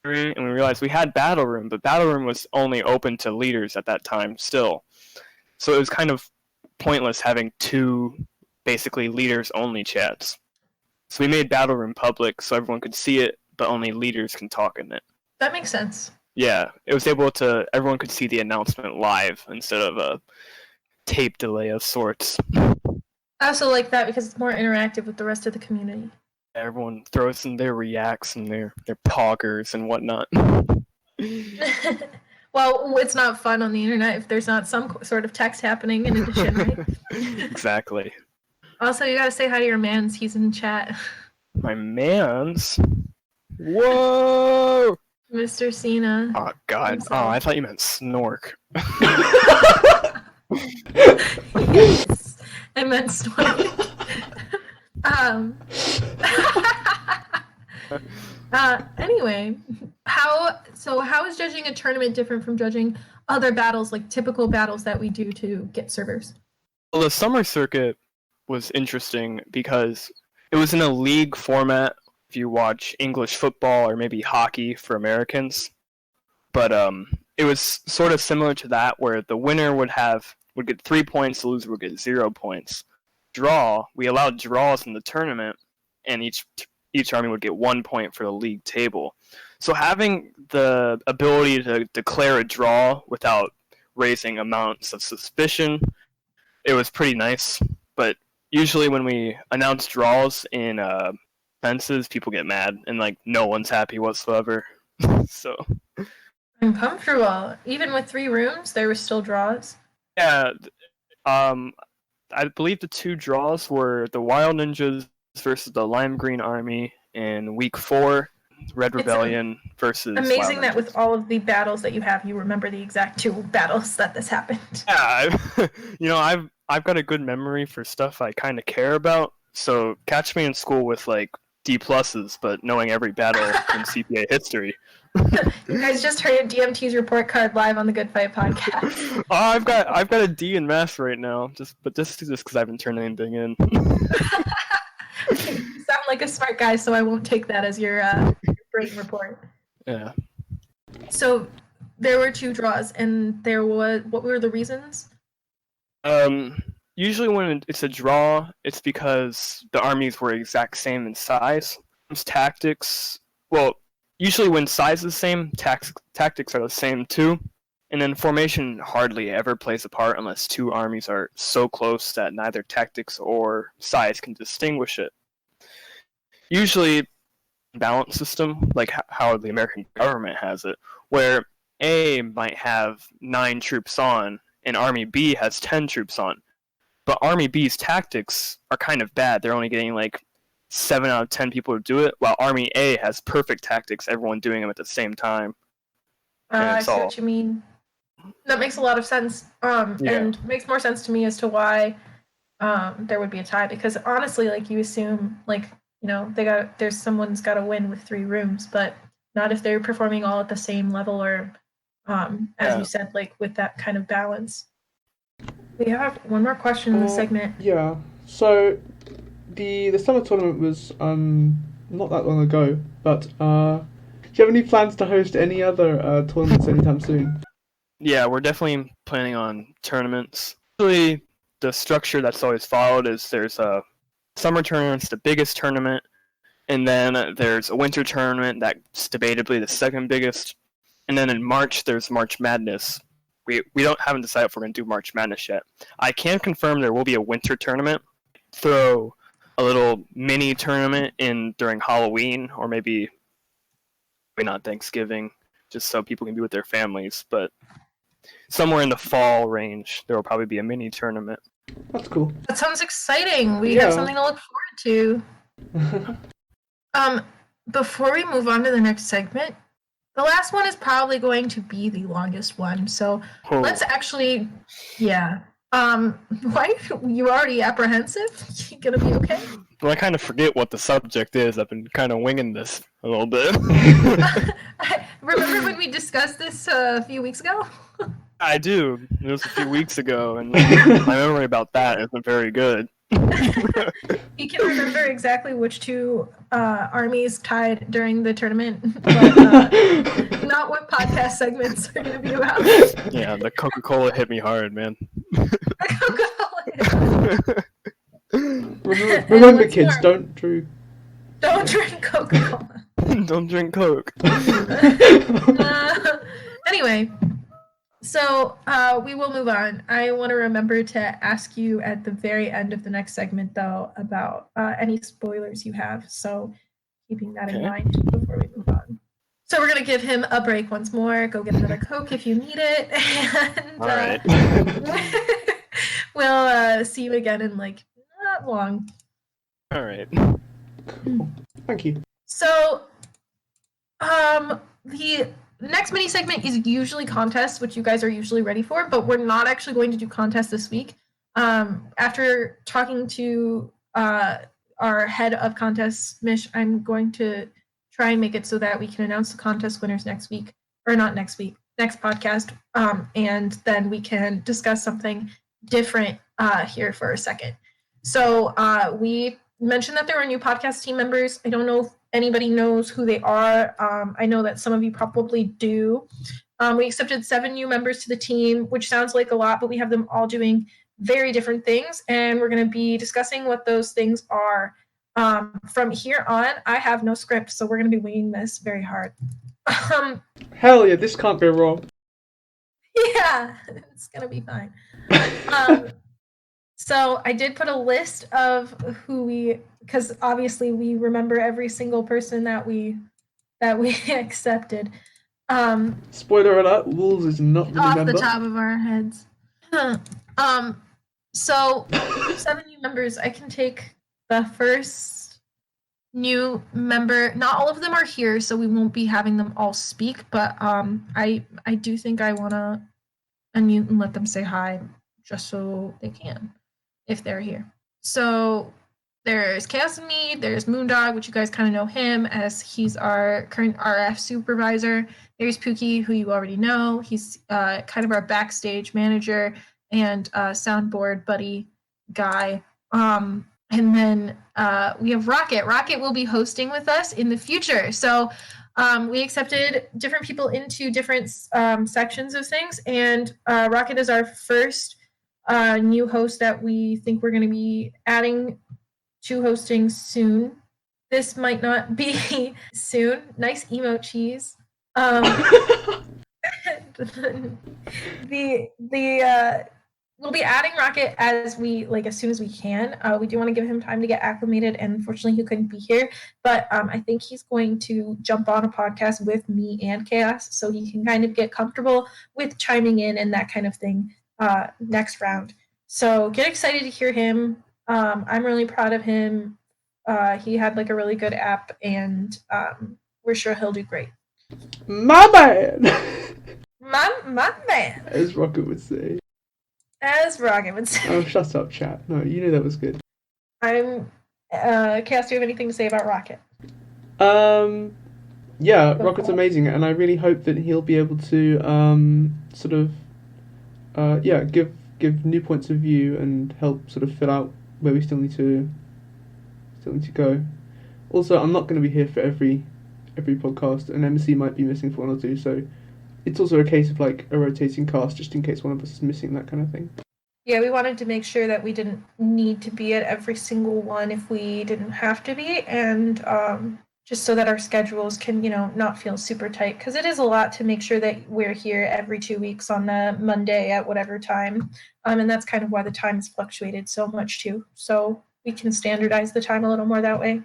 and we realized we had Battle Room, but Battle Room was only open to leaders at that time still. So it was kind of pointless having two basically leaders-only chats. So we made Battle Room public so everyone could see it, but only leaders can talk in it. That makes sense. Yeah, it was everyone could see the announcement live instead of a tape delay of sorts. I also like that because it's more interactive with the rest of the community. Everyone throws in their reacts and their poggers and whatnot. Well, it's not fun on the internet if there's not some sort of text happening in addition, right? Exactly. Also, you gotta say hi to your mans. He's in chat. My mans? Whoa! Mr. Cena. Oh, God. Himself. Oh, I thought you meant Snork. Yes, I meant Snork. Anyway, how is judging a tournament different from judging other battles, like typical battles that we do to get servers? Well, the summer circuit was interesting because it was in a league format. If you watch English football or maybe hockey for Americans, but it was sort of similar to that, where the winner would get 3 points, the loser would get 0 points. We allowed draws in the tournament, and each army would get 1 point for the league table. So having the ability to declare a draw without raising amounts of suspicion, it was pretty nice. But usually when we announce draws in fences, people get mad, and like no one's happy whatsoever. So uncomfortable. Even with 3 rooms, there were still draws. Yeah, I believe the 2 draws were the Wild Ninjas versus the Lime Green Army in week 4, Red Rebellion versus amazing Wild that Ninjas. With all of the battles that you have, you remember the exact 2 battles that this happened. Yeah, I've got a good memory for stuff I kind of care about. So catch me in school with like D pluses, but knowing every battle in CPA history. You guys just heard DMT's report card live on the Good Fight podcast. Oh, I've got a D in math right now, just because I haven't turned anything in. You sound like a smart guy, so I won't take that as your brain report. Yeah. So there were 2 draws, and what were the reasons? Usually when it's a draw, it's because the armies were exact same in size. Tactics, well, usually when size is the same, tactics are the same too. And then formation hardly ever plays a part unless 2 armies are so close that neither tactics or size can distinguish it. Usually, balance system, like how the American government has it, where A might have 9 troops on, and Army B has 10 troops on. But Army B's tactics are kind of bad. They're only getting like 7 out of 10 people to do it, while Army A has perfect tactics, everyone doing them at the same time. I see what you mean. That makes a lot of sense, and makes more sense to me as to why there would be a tie. Because honestly, like you assume, like there's someone's got to win with 3 rooms, but not if they're performing all at the same level or, as you said, like with that kind of balance. We have one more question in the segment. Yeah. So the summer tournament was not that long ago, but do you have any plans to host any other tournaments anytime soon? Yeah, we're definitely planning on tournaments. Usually, the structure that's always followed is there's a summer tournament's the biggest tournament, and then there's a winter tournament that's debatably the second biggest, and then in March there's March Madness. We haven't decided if we're going to do March Madness yet. I can confirm there will be a winter tournament. Throw a little mini tournament in during Halloween, or maybe not Thanksgiving, just so people can be with their families. But somewhere in the fall range, there will probably be a mini tournament. That's cool. That sounds exciting. We Yeah. have something to look forward to. Before we move on to the next segment, the last one is probably going to be the longest one. So let's actually, yeah. Why you already apprehensive? You gonna be okay? Well, I kind of forget what the subject is. I've been kind of winging this a little bit. Remember when we discussed this a few weeks ago? I do. It was a few weeks ago, and my memory about that isn't very good. He can remember exactly which two armies tied during the tournament, but not what podcast segments are going to be about. Yeah, the Coca-Cola hit me hard, man. Remember kids, don't drink Coca-Cola. Don't drink Coke. Anyway, so we will move on. I want to remember to ask you at the very end of the next segment, though, about any spoilers you have. So keeping that in mind before we move on. So we're going to give him a break once more. Go get another Coke if you need it. And, All right. we'll see you again in, like, not long. All right. Cool. Thank you. So, the next mini segment is usually contests, which you guys are usually ready for, but we're not actually going to do contests this week. After talking to our head of contests, Mish, I'm going to try and make it so that we can announce the contest winners next week, or not next week, next podcast, and then we can discuss something different here for a second. So we mentioned that there were new podcast team members. I don't know if anybody knows who they are. I know that some of you probably do. We accepted 7 new members to the team, which sounds like a lot, but we have them all doing very different things, and we're going to be discussing what those things are. From here on, I have no script, so we're going to be winging this very hard. Hell yeah, this can't go wrong. Yeah, it's going to be fine. So I did put a list of who because obviously we remember every single person that we accepted. Spoiler alert, Wolves is not the Off member. the top of our heads. So 7 new members. I can take the first new member. Not all of them are here, so we won't be having them all speak, but I do think I want to unmute and let them say hi just so they can, if they're here. So there's Chaos and Emcee, there's Moondog, which you guys kind of know him as he's our current RF supervisor. There's Pookie, who you already know. He's kind of our backstage manager and soundboard buddy guy. And then we have Rocket. Rocket will be hosting with us in the future. So we accepted different people into different sections of things, and Rocket is our first new host that we think we're going to be adding to hosting soon. This might not be soon. Nice emote cheese. We'll be adding Rocket as soon as we can. We do want to give him time to get acclimated, and unfortunately he couldn't be here, but I think he's going to jump on a podcast with me and Chaos so he can kind of get comfortable with chiming in and that kind of thing next round. So get excited to hear him. I'm really proud of him. He had a really good app, and we're sure he'll do great. My man! My man! As Rocket would say. As Rocket would say. Oh, shut up, chat. No, you knew that was good. Chaos, do you have anything to say about Rocket? Yeah, Rocket's amazing, and I really hope that he'll be able to give new points of view and help sort of fill out where we still need to go. Also, I'm not going to be here for every podcast, and Emcee might be missing for 1 or 2, so it's also a case of a rotating cast just in case one of us is missing, that kind of thing. Yeah, we wanted to make sure that we didn't need to be at every single one if we didn't have to be, and just so that our schedules can, not feel super tight, because it is a lot to make sure that we're here every 2 weeks on the Monday at whatever time, and that's kind of why the time has fluctuated so much too, so we can standardize the time a little more that way.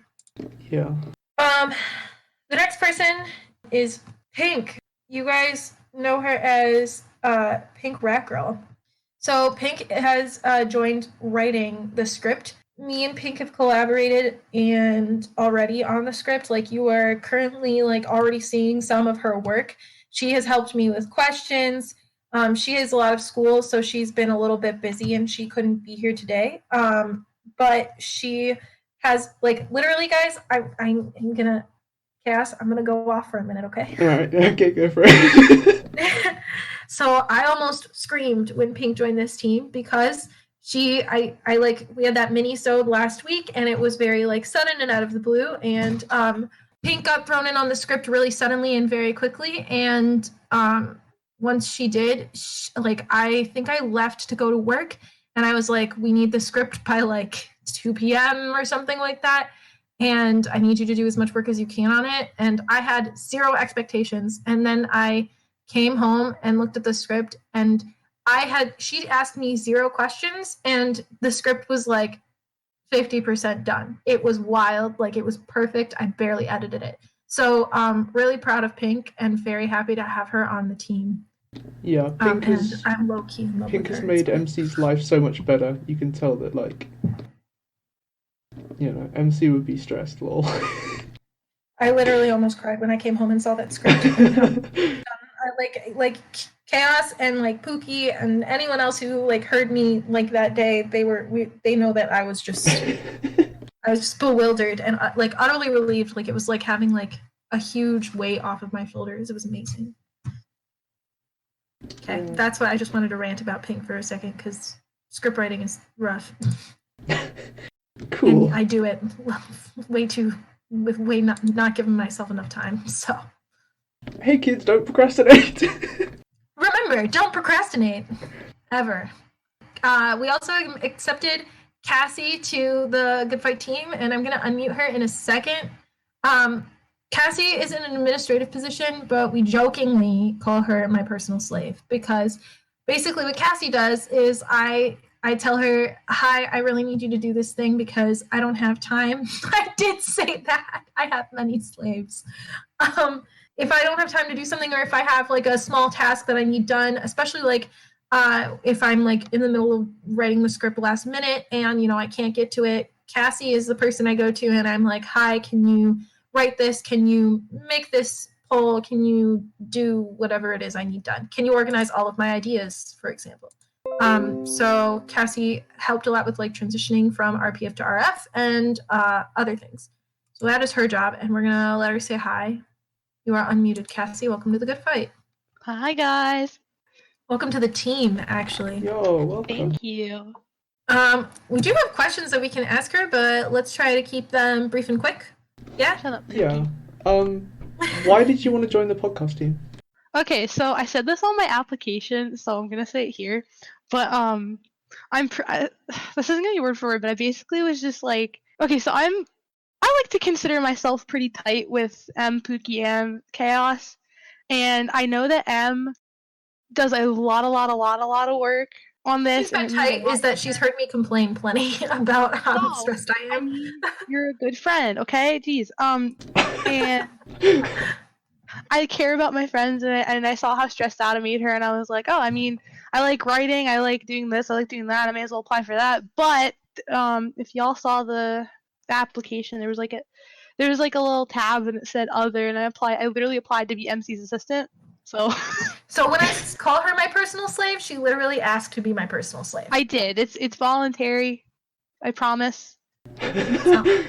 Yeah. The next person is Pink. You guys know her as Pink Rat Girl. So Pink has joined writing the script. Me and Pink have collaborated and already on the script. Like, you are currently like already seeing some of her work. She has helped me with questions. She has a lot of school, so she's been a little bit busy and she couldn't be here today. But she has, like, literally, guys, I'm gonna, Chaos, I'm gonna go off for a minute, okay? All right, okay, go for it. So I almost screamed when Pink joined this team because we had that mini-sode last week and it was very like sudden and out of the blue, and Pink got thrown in on the script really suddenly and very quickly, and once she did, I think I left to go to work and I was like, we need the script by like 2 p.m. or something like that, and I need you to do as much work as you can on it. And I had zero expectations, and then I came home and looked at the script, and she asked me 0 questions and the script was like 50% done. It was wild. Like, it was perfect. I barely edited it. So really proud of Pink and very happy to have her on the team. Yeah, Pink has, I'm low-key in love Pink with has her. made MC's life so much better. You can tell that, like, you know, MC would be stressed, lol. I literally almost cried when I came home and saw that script. like Chaos and like Pookie and anyone else who like heard me like that day, they know that I was just bewildered and like utterly relieved. Like, it was like having like a huge weight off of my shoulders. It was amazing. Okay, that's what I just wanted to rant about Pink for a second, because script writing is rough. Cool. And I do it not giving myself enough time. So Hey kids, don't procrastinate. remember, don't procrastinate ever. We also accepted Cassie to the Good Fight team, and I'm gonna unmute her in a second. Cassie is in an administrative position, but we jokingly call her my personal slave, because basically what Cassie does is I tell her, hi, I really need you to do this thing because I don't have time. I did say that. I have many slaves. If I don't have time to do something, or if I have like a small task that I need done, especially like if I'm like in the middle of writing the script last minute and, you know, I can't get to it, Cassie is the person I go to, and I'm like, hi, can you write this? Can you make this poll? Can you do whatever it is I need done? Can you organize all of my ideas, for example? So Cassie helped a lot with like transitioning from RPF to RF and other things. So that is her job, and we're gonna let her say hi. You are unmuted, Cassie. Welcome to the Good Fight. Hi, guys. Welcome to the team, actually. Yo, welcome. Thank you. We do have questions that we can ask her, but let's try to keep them brief and quick. Yeah? Shut up. Yeah. Why did you want to join the podcast team? Okay, so I said this on my application, so I'm gonna say it here. But this isn't gonna be word for word, but I basically was just like, okay, so I like to consider myself pretty tight with Pookie, and Chaos, and I know that M does a lot of work on this. She's been tight is that she's heard me complain plenty about how stressed I am. I mean, you're a good friend, okay? Jeez. And I care about my friends, and I saw how stressed out it made her, and I was like, oh, I mean, I like writing, I like doing this, I like doing that, I may as well apply for that. But if y'all saw the application, there was like a little tab and it said other, and I literally applied to be MC's assistant. So when I call her my personal slave, she literally asked to be my personal slave. I did. It's voluntary. I promise. So.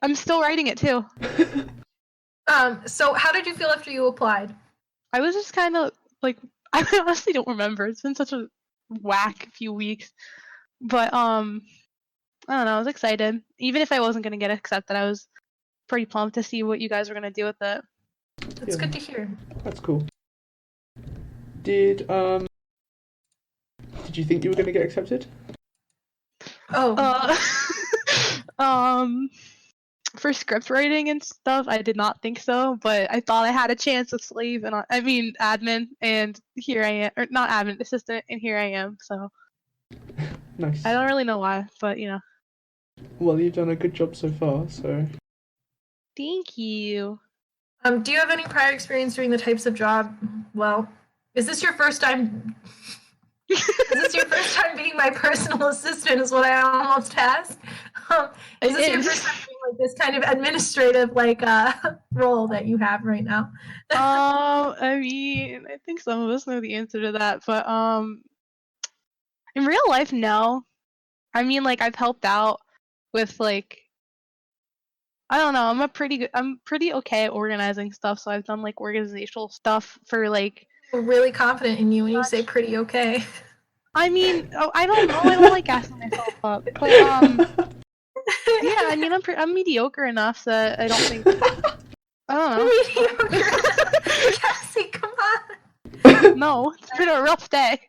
I'm still writing it too. So how did you feel after you applied? I was just kind of like, I honestly don't remember. It's been such a whack few weeks. But I don't know, I was excited. Even if I wasn't gonna get accepted, I was pretty pumped to see what you guys were gonna do with it. That's good to hear. That's cool. Did you think you were gonna get accepted? Oh. For script writing and stuff, I did not think so, but I thought I had a chance with slave and admin, and here I am, or not admin, assistant, and here I am. So Nice. I don't really know why, but you know. Well, you've done a good job so far, so. Thank you. Do you have any prior experience doing the types of job? Well, is this your first time Is this your first time being my personal assistant? Is what I almost asked. Is this your first time being like this kind of administrative role that you have right now? I mean, I think some of us know the answer to that, but in real life, no. I mean, like I've helped out with like I don't know. I'm pretty okay at organizing stuff, so I've done like organizational stuff for like. I'm really confident in you when you say pretty okay. I mean, I don't know. I don't like gassing myself up, but yeah. I mean, I'm mediocre enough that I don't think. I don't know. Mediocre. Cassie, come on. No, it's been a rough day.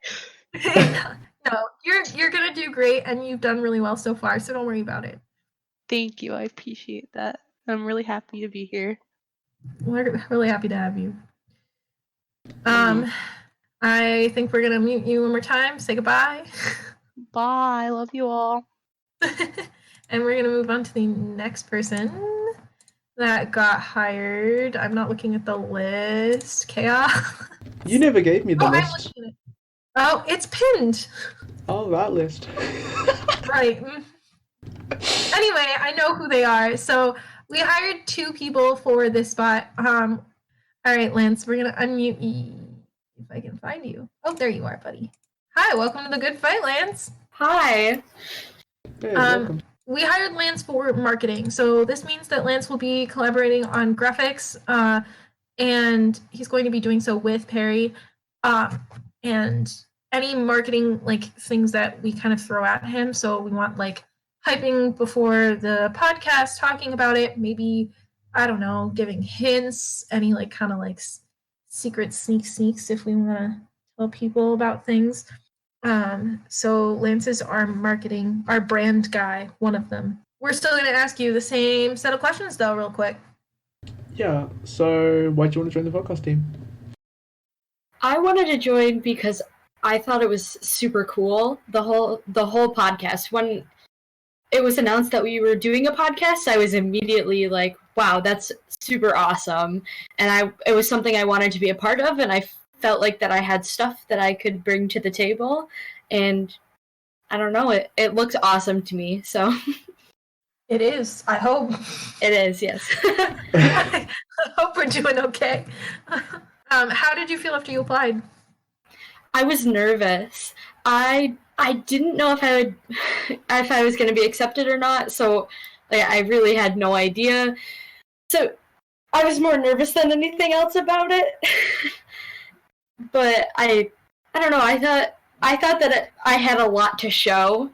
No, you're gonna do great, and you've done really well so far. So don't worry about it. Thank you. I appreciate that. I'm really happy to be here. We're really happy to have you. I think we're gonna mute you one more time. Say goodbye. Bye. I love you all. And we're gonna move on to the next person that got hired. I'm not looking at the list. Chaos. You never gave me the I'm list. looking at it. Oh, it's pinned. Oh, that list. Right. Anyway, I know who they are. So we hired 2 people for this spot. All right, Lance, we're gonna unmute you if I can find you. Oh, there you are, buddy. Hi, welcome to the Good Fight, Lance. Hi. Hey, welcome. We hired Lance for marketing. So this means that Lance will be collaborating on graphics, and he's going to be doing so with Perry. And any marketing things that we kind of throw at him. So we want hyping before the podcast, talking about it, maybe, I don't know, giving hints, any secret sneaks if we want to tell people about things. So Lance is our brand guy, one of them. We're still going to ask you the same set of questions though, real quick. Yeah, so why do you want to join the podcast team? I wanted to join because I thought it was super cool, the whole podcast. When it was announced that we were doing a podcast, I was immediately like, wow, that's super awesome. And it was something I wanted to be a part of, and I felt like that I had stuff that I could bring to the table, and I don't know, it looks awesome to me, so. It is, I hope. It is, yes. I hope we're doing okay. How did you feel after you applied? I was nervous. I didn't know if I was going to be accepted or not, so I really had no idea. So I was more nervous than anything else about it. But I don't know. I thought that I had a lot to show.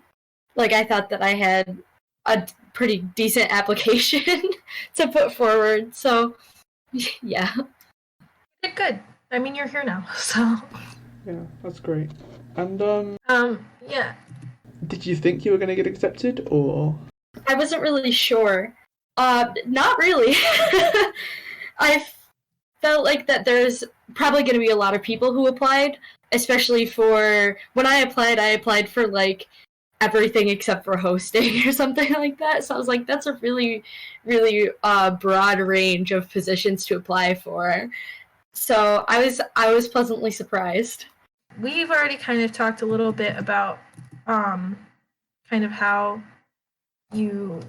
I thought that I had a pretty decent application to put forward. So yeah. You did good. I mean, you're here now, so. Yeah, that's great. And yeah. did you think you were going to get accepted, or? I wasn't really sure. Not really. I felt like that there's probably going to be a lot of people who applied, especially for when I applied for everything except for hosting or something like that. So I was like, that's a really, really broad range of positions to apply for. So I was pleasantly surprised. We've already kind of talked a little bit about kind of how you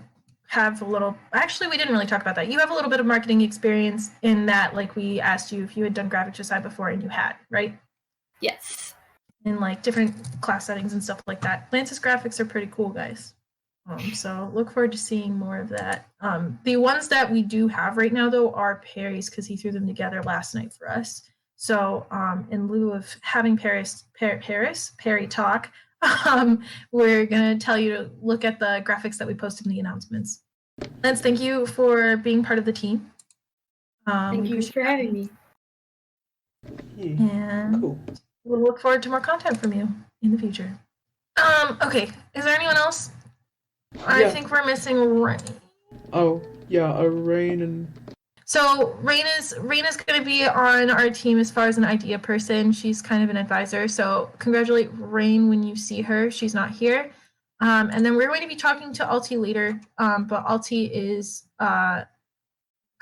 have a little, actually we didn't really talk about that. You have a little bit of marketing experience in that we asked you if you had done graphic design before, and you had, right? Yes. In different class settings and stuff like that. Lance's graphics are pretty cool, guys. So look forward to seeing more of that. The ones that we do have right now though are Perry's, because he threw them together last night for us. So in lieu of having Perry talk, we're going to tell you to look at the graphics that we posted in the announcements. Lance, thank you for being part of the team. Thank you for having me. Yeah, and cool. We'll look forward to more content from you in the future. Okay, is there anyone else? I think we're missing Rain. Oh, yeah, Rain and... So Rain is going to be on our team as far as an idea person. She's kind of an advisor. So congratulate Rain when you see her. She's not here. And then we're going to be talking to Alti later. But Alti is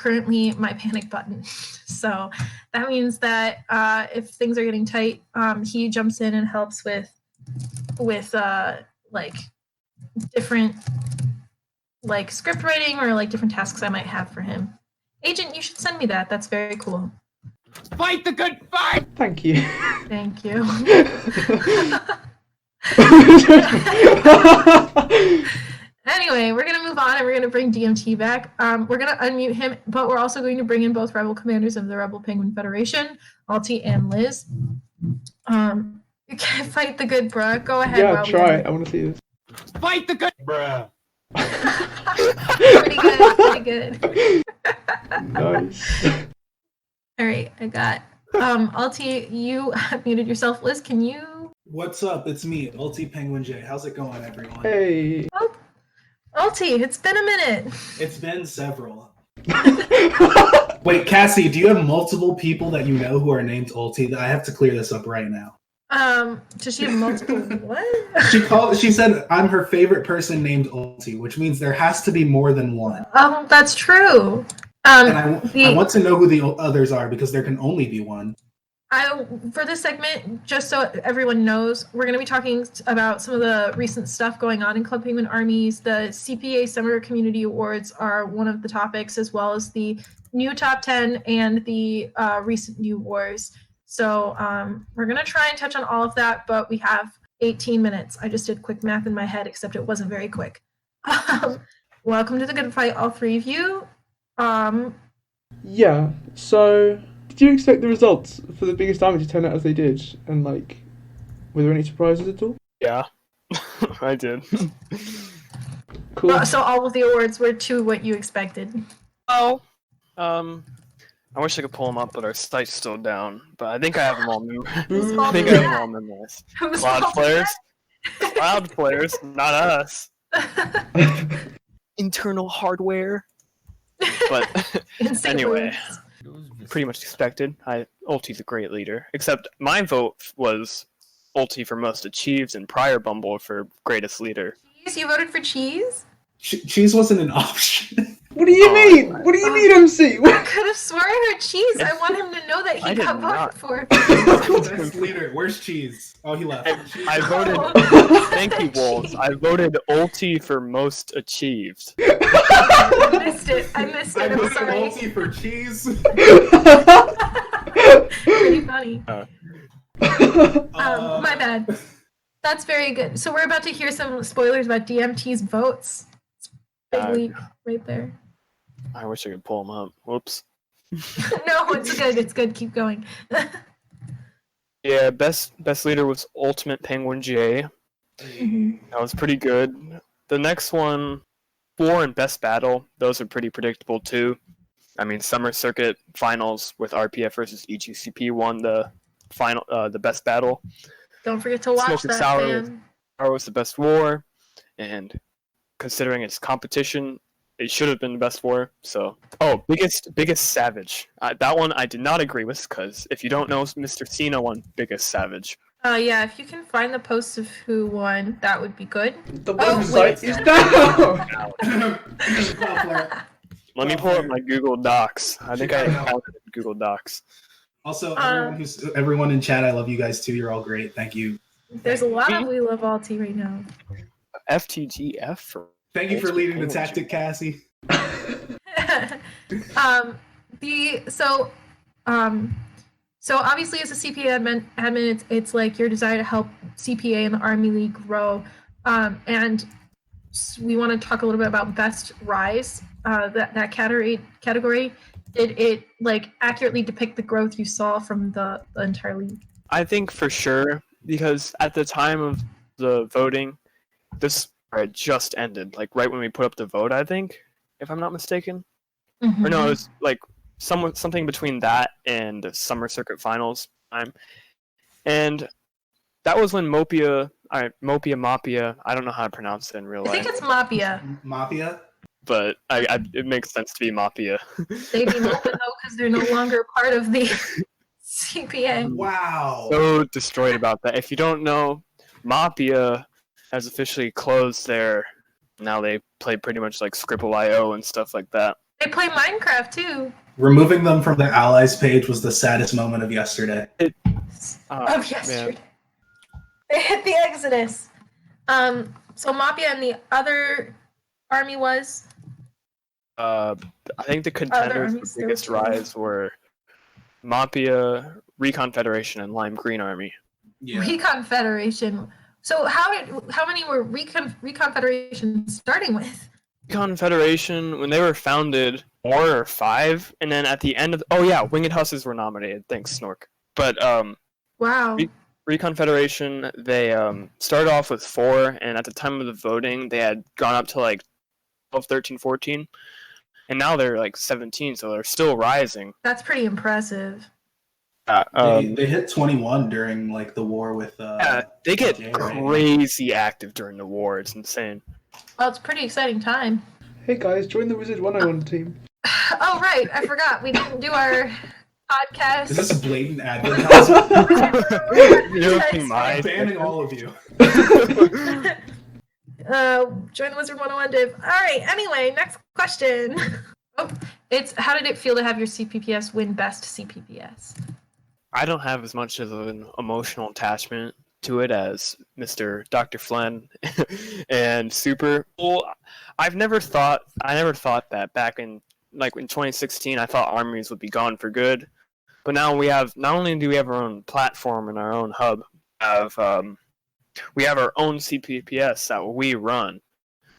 currently my panic button. So that means that if things are getting tight, he jumps in and helps with like different like script writing or like different tasks I might have for him. Agent, you should send me that. That's very cool. Fight the good fight! Thank you. Thank you. Anyway, we're gonna move on and we're gonna bring DMT back. We're gonna unmute him, but we're also going to bring in both Rebel commanders of the Rebel Penguin Federation, Alti and Liz. You can't fight the good bruh. Go ahead. Yeah, try it. I want to see this. Fight the good bruh! Pretty good. Pretty good. Nice. All right, I got. Alti, you have muted yourself. Liz, can you? What's up? It's me, Ulti Penguin J. How's it going, everyone? Hey. Oh, Alti, it's been a minute. It's been several. Wait, Cassie, do you have multiple people that you know who are named Ulti? I have to clear this up right now. Does she have multiple what? She said I'm her favorite person named Ulti, which means there has to be more than one. That's true. And I want to know who the others are because there can only be one. For this segment, just so everyone knows, we're going to be talking about some of the recent stuff going on in Club Penguin Armies. The CPA Summer Community Awards are one of the topics, as well as the new top 10 and the recent new wars. So we're going to try and touch on all of that, but we have 18 minutes. I just did quick math in my head, except it wasn't very quick. Welcome to the Good Fight, all three of you. Yeah, so did you expect the results for the biggest army to turn out as they did? And like, were there any surprises at all? Yeah, I did. Cool. So all of the awards were to what you expected. Oh, I wish I could pull them up, but our site's still down. But I think I have them all memorized. I think I have them all memorized. Cloud players, not us. Internal hardware. But anyway, pretty much expected. Ulti's a great leader. Except my vote was Ulti for most achieved and Prior Bumble for greatest leader. Cheese? You voted for Cheese? Cheese wasn't an option. What do you mean? What do you mean, MC? I could have sworn I heard Cheese. I want him to know that he got voted for. Best leader. Where's Cheese? Oh, he left. I voted. Thank you, Wolves. I voted Ulti for most achieved. I missed it. I'm voted sorry. Ulti for Cheese. Pretty funny. My bad. That's very good. So we're about to hear some spoilers about DMT's votes. Big leap right there. I wish I could pull them up. Whoops. No, it's good. It's good. Keep going. Yeah, best leader was Ultimate Penguin J. That was pretty good. The next one, War and Best Battle, those are pretty predictable too. I mean, Summer Circuit Finals with RPF versus EGCP won the final, the best battle. Don't forget to watch Smoke and that, Sour fam. was the best war, and considering its competition, it should have been the best war. So, biggest Savage. That one I did not agree with because if you don't know, Mr. Cena won Biggest Savage. Yeah, if you can find the posts of who won, that would be good. The website is down. Let me pull up my Google Docs. I think I found it in Google Docs. Also, everyone in chat, I love you guys too. You're all great. Thank you. There's a lot of We Love Alti right now. FTGF for. Thank you for leading the tactic, Cassie. So obviously as a CPA admin, it's like your desire to help CPA and the Army League grow. And we want to talk a little bit about Best Rise. That category. Did it like accurately depict the growth you saw from the entire league? I think for sure, because at the time of the voting, this had just ended, like right when we put up the vote, I think, if I'm not mistaken. Mm-hmm. Or no, it was like something between that and the Summer Circuit Finals time. And that was when Mapia, I don't know how to pronounce it in real life. I think it's Mapia. Mapia? But it makes sense to be Mapia. They be Mapia though because they're no longer part of the CPA. Wow. So destroyed about that. If you don't know, Mapia has officially closed now they play pretty much like Scribble.io and stuff like that. They play Minecraft too. Removing them from their allies page was the saddest moment of yesterday. Of yesterday. They hit the Exodus. So Mafia and the other army was? I think the contenders for biggest rise were Mafia, Recon Federation, and Lime Green Army. Yeah. Recon Federation. So how many were Recon Federation starting with? Recon Federation, when they were founded, 4 or 5, and then at the end of Winged Husses were nominated. Thanks, Snork. But wow. Recon Federation, they started off with 4, and at the time of the voting, they had gone up to like 12, 13, 14, and now they're like 17, so they're still rising. That's pretty impressive. They hit 21 during like the war with. They get crazy active during the war. It's insane. Well, it's a pretty exciting time. Hey guys, join the Wizard 101 team. Oh right, I forgot we didn't do our podcast. Is this a blatant advertisement? I'm banning all of you. Join the Wizard 101 div. All right. Anyway, next question. It's how did it feel to have your CPPS win best CPPS? I don't have as much of an emotional attachment to it as Mr. Dr. Flynn and Super. Well, I never thought that back in 2016 I thought armies would be gone for good. But now not only do we have our own platform and our own hub, we have our own CPPS that we run.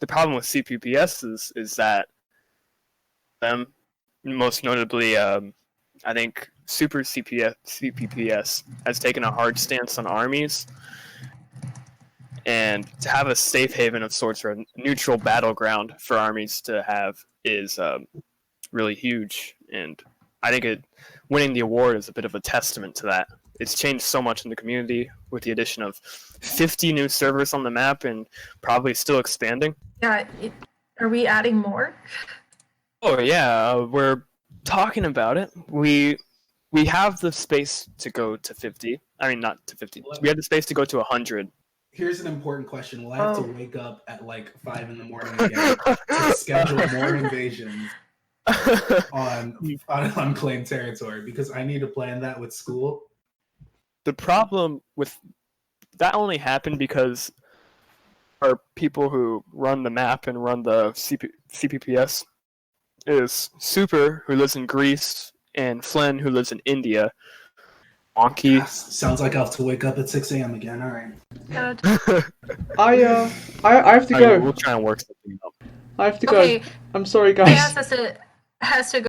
The problem with CPPS is that them, most notably, I think Super CPPS has taken a hard stance on armies, and to have a safe haven of sorts or a neutral battleground for armies to have is really huge, and I think winning the award is a bit of a testament to that. It's changed so much in the community with the addition of 50 new servers on the map and probably still expanding. Yeah, are we adding more? Oh yeah, we're talking about it. We have the space to go to 50. I mean, not to 50. We have the space to go to 100. Here's an important question. Will I have to wake up at like 5 in the morning again to schedule more invasions on unclaimed territory? Because I need to plan that with school. The problem with that only happened because our people who run the map and run the CPPS is Super, who lives in Greece, and Flynn, who lives in India. Wonky. Sounds like I'll have to wake up at 6 a.m. again. All right. I have to go. We'll try and work something out. I have to go. I'm sorry, guys. Chaos has to go.